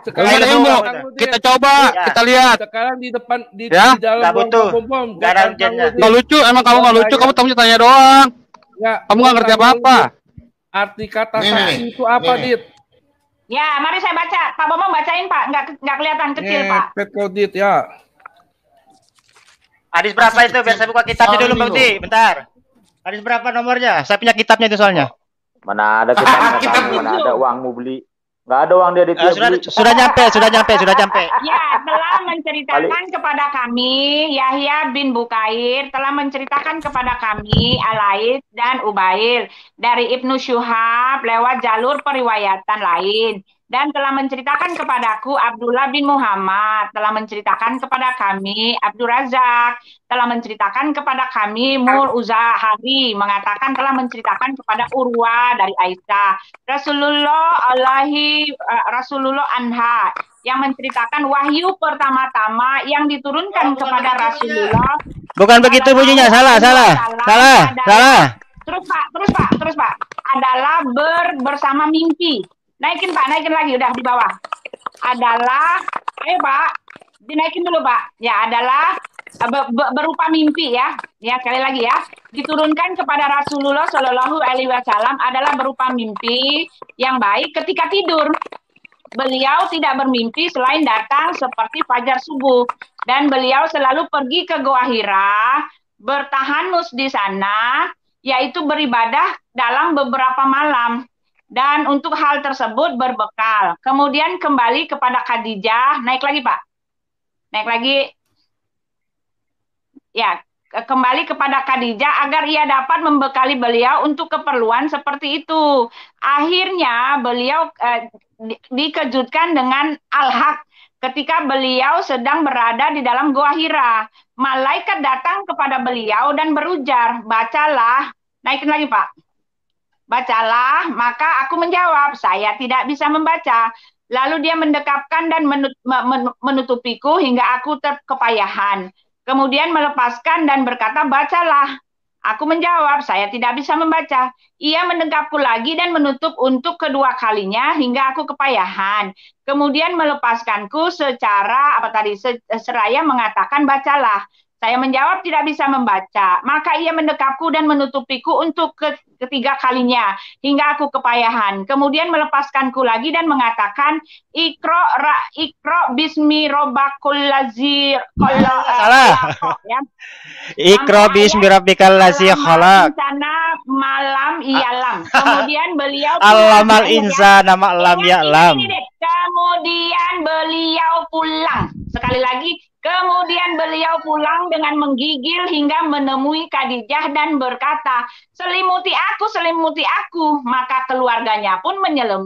Sekarang ilmu. Kita coba, kita lihat. Sekarang di depan di Ya, dalam nggak butuh. bom. Nggak ada urgennya. Nggak lucu, emang kamu nggak lucu, kamu tamunya tanya doang. Kamu nggak ngerti apa-apa. Arti kata saksi itu apa, Dit? Ya, mari saya baca. Pak Bambang bacain, Pak. Nggak kelihatan kecil, Pak. Pet Dit ya. Hadis berapa itu? Biar saya buka kitabnya dulu, Bang Di. Bentar. Hadis berapa nomornya? Saya punya kitabnya itu soalnya. Mana ada kitabnya, mana ada uangmu beli. Nggak ada uang dia di sudah nyampe. Ya, telah menceritakan kepada kami, Yahya bin Bukair telah menceritakan kepada kami, Alais dan Ubail dari Ibnu Syuhab lewat jalur periwayatan lain. Dan telah menceritakan kepadaku Abdullah bin Muhammad, telah menceritakan kepada kami Abdul Razak, telah menceritakan kepada kami Mul Uzahari, mengatakan telah menceritakan kepada Urwa dari Aisyah, Rasulullah Anha, yang menceritakan wahyu pertama-tama yang diturunkan kepada Rasulullah. Bukan begitu bunyinya, salah. Terus Pak, adalah bersama mimpi. Naikin Pak, naikin lagi, udah di bawah. Adalah, ayo Pak, dinaikin dulu Pak. Ya, adalah berupa mimpi ya. Ya, sekali lagi ya. Diturunkan kepada Rasulullah Shallallahu Alaihi Wasallam adalah berupa mimpi yang baik ketika tidur. Beliau tidak bermimpi selain datang seperti fajar subuh. Dan beliau selalu pergi ke Goa Hira, bertahanus di sana, yaitu beribadah dalam beberapa malam. Dan untuk hal tersebut berbekal. Kemudian kembali kepada Khadijah. Naik lagi, Pak. Naik lagi. Ya, kembali kepada Khadijah agar ia dapat membekali beliau untuk keperluan seperti itu. Akhirnya beliau dikejutkan dengan Al-Haq ketika beliau sedang berada di dalam Goa Hira. Malaikat datang kepada beliau dan berujar, bacalah. Naikin lagi, Pak. Bacalah, maka aku menjawab, saya tidak bisa membaca. Lalu dia mendekapkan dan menutupiku hingga aku terkepayahan. Kemudian melepaskan dan berkata, bacalah. Aku menjawab, saya tidak bisa membaca. Ia mendekapku lagi dan menutup untuk kedua kalinya hingga aku kepayahan. Kemudian melepaskanku secara, seraya mengatakan, bacalah. Saya menjawab tidak bisa membaca. Maka ia mendekapku dan menutupiku untuk ketiga kalinya hingga aku kepayahan. Kemudian melepaskanku lagi dan mengatakan, Iqra bismi robbakul lazi salah. Iqra bismi rabbikal lazi khalaq. Malam ialam. Kemudian beliau Allamal insana ma'lam ya'lam. Kemudian beliau pulang. Sekali lagi, kemudian beliau pulang dengan menggigil hingga menemui Khadijah dan berkata, selimuti aku. Maka keluarganya pun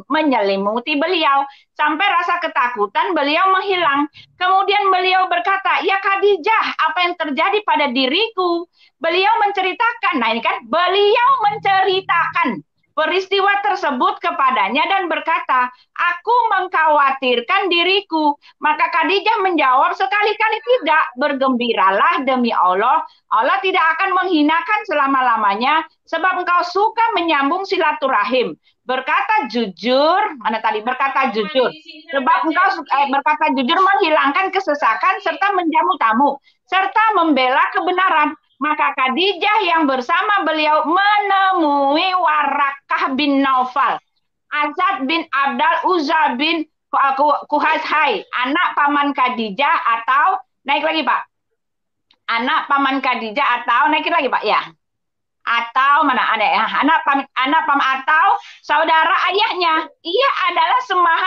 menyelimuti beliau. Sampai rasa ketakutan beliau menghilang. Kemudian beliau berkata, ya Khadijah, apa yang terjadi pada diriku? Beliau menceritakan, beliau menceritakan peristiwa tersebut kepadanya dan berkata, aku mengkhawatirkan diriku. Maka Khadijah menjawab, sekali-kali tidak, bergembiralah demi Allah. Allah tidak akan menghinakan selama-lamanya, sebab engkau suka menyambung silaturahim. Berkata jujur, berkata jujur. Sebab engkau berkata jujur menghilangkan kesesakan serta menjamu tamu, serta membela kebenaran. Maka Khadijah yang bersama beliau menemui Warakah bin Naufal, Asad bin Abdal Uzza bin Kuhashai, anak paman Khadijah atau naik lagi Pak. Anak paman Khadijah atau naikin lagi Pak ya. Atau mana ada ya? Anak paman atau saudara ayahnya. Ia adalah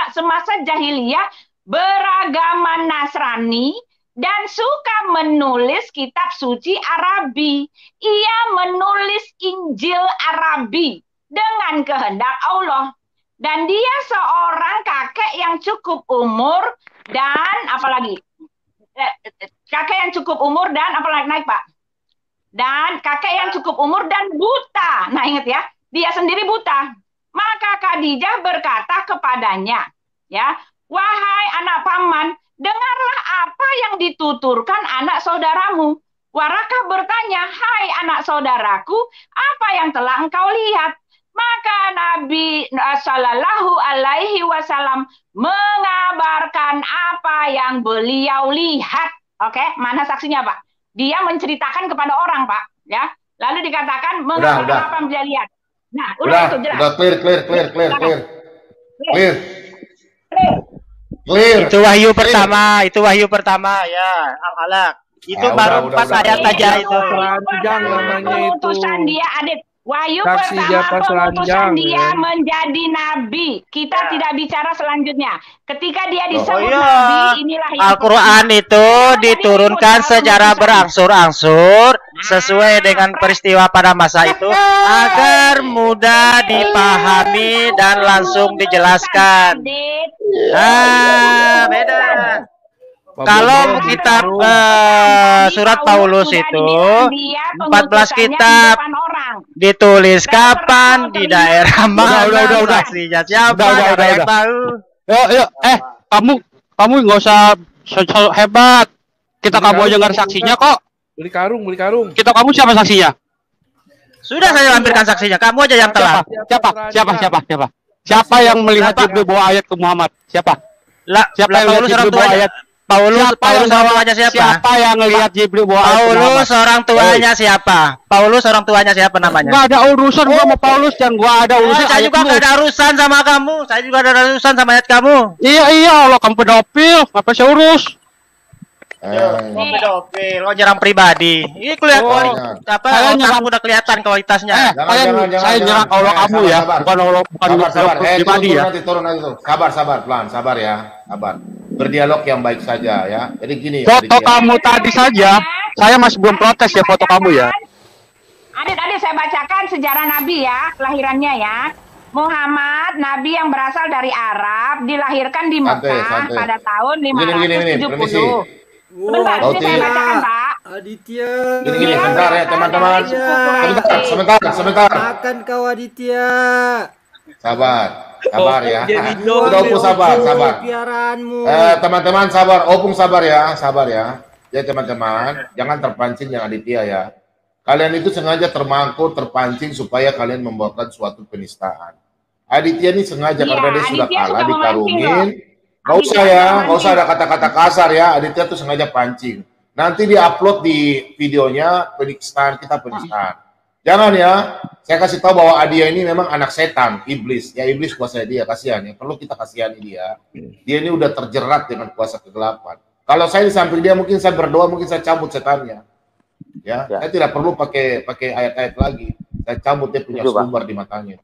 semasa jahiliyah beragama Nasrani dan suka menulis kitab suci Arabi. Ia menulis Injil Arabi dengan kehendak Allah. Dan dia seorang kakek yang cukup umur dan apalagi kakek yang cukup umur dan apalagi naik Pak. Dan kakek yang cukup umur dan buta. Nah ingat ya, dia sendiri buta. Maka Khadijah berkata kepadanya, ya, wahai anak paman, dengarlah apa yang dituturkan anak saudaramu. Warakah bertanya, hai anak saudaraku, apa yang telah engkau lihat? Maka Nabi Shallallahu Alaihi Wasallam mengabarkan apa yang beliau lihat. Oke, mana saksinya Pak? Dia menceritakan kepada orang Pak, ya. Lalu dikatakan mengabarkan apa yang beliau lihat. Nah, udah itu jelas. Udah clear. Itu wahyu pertama ya, Al-Alaq. Itu baru 4 ayat saja itu. Telanjang namanya itu. Pengutusan dia Adit. Wahyu Saksi di pertama atas pengutusan ranjang, dia ya. menjadi nabi. Kita tidak bicara selanjutnya. Ketika dia disebut iya. nabi, inilah yang Al-Quran itu diturunkan secara berangsur-angsur sesuai dengan peristiwa pada masa itu agar mudah dipahami dan langsung dijelaskan. Beda. Kalau kitab surat Paulus itu 14 kitab ditulis kapan di daerah mana saksinya siapa ada yang tahu. Yuk, kamu nggak usah hebat. Kita kamu aja nggak ada saksinya kok. Beli karung. Kamu siapa saksinya? Sudah saya lampirkan saksinya. Kamu aja yang telat. Siapa yang melihat Jibril bawa ayat ke Muhammad? Siapa yang melihat Jibril bawa ayat? Paulus orang tuanya siapa? Siapa yang melihat Jibril bawa ayat? Paulus orang tuanya siapa? Paulus orang tuanya siapa namanya? Gak ada urusan gua sama Paulus dan gua ada urusan. Saya juga gak ada urusan sama kamu. Saya juga ada urusan sama ayat kamu. Iya, Allah kamu pedofil. Apa saya urus? Pedofil, lo nyerang pribadi. Ini kelihatan apa? Otak udah kelihatan kualitasnya. Saya nyerang Allah kamu ya, bukan Allah, bukan pribadi ya. Turun nanti. Sabar, pelan, sabar ya, sabar. Berdialog yang baik saja ya. Jadi gini. Foto kamu tadi saja, saya masih belum protes ya foto kamu ya. Adit, saya bacakan sejarah Nabi ya, kelahirannya ya. Muhammad, Nabi yang berasal dari Arab, dilahirkan di Mekah pada tahun 570. Bentar, ini saya bacakan Pak. Aditya. Gini, sebentar ya teman-teman. Sebentar. Makan kau Aditya. Sabar ya. Udah Opung sabar. Piaraanmu. Teman-teman sabar, Opung sabar ya. Ya teman-teman, jangan terpancing yang Aditya ya. Kalian itu sengaja terpancing supaya kalian membawakan suatu penistaan. Aditya ini sengaja karena dia sudah kalah dikarungin. Nggak usah ada kata-kata kasar ya. Aditya tuh sengaja pancing. Nanti dia upload di videonya penistaan. Jangan ya. Saya kasih tahu bahwa Adia ini memang anak setan, iblis. Ya iblis kuasa dia, kasihan ya. Perlu kita kasihani dia. Dia ini udah terjerat dengan kuasa kegelapan. Kalau saya di samping dia mungkin saya berdoa, mungkin saya cabut setannya. Ya. Saya tidak perlu pakai ayat-ayat lagi. Saya cabut dia punya sumber di matanya.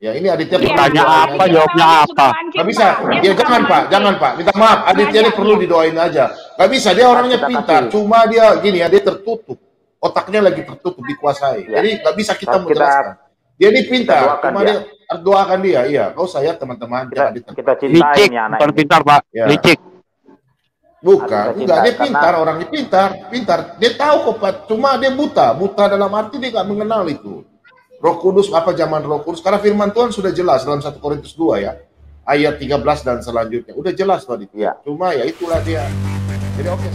Ya ini Aditya bertanya apa, jawabnya apa? Gak bisa. Ya jangan Pak. Minta maaf. Aditya ini perlu didoain aja. Gak bisa. Dia orangnya pintar. Cuma dia gini ya, dia tertutup. Otaknya lagi tertutup, dikuasai. Jadi gak bisa kita menjelaskan. Dia ini pintar. Cuma dia doakan dia. Iya. Gak usah ya teman-teman. Kita cintain ya anak. Bukan pintar Pak. Licik. Bukan. Enggak. Dia pintar. Orangnya pintar. Dia tahu kok Pak. Cuma dia buta. Buta dalam arti dia gak mengenal itu. Roh Kudus, apa zaman Roh Kudus? Karena firman Tuhan sudah jelas dalam 1 Korintus 2 ya. Ayat 13 dan selanjutnya. Udah jelas tadi. Cuma ya itulah dia. Jadi oke,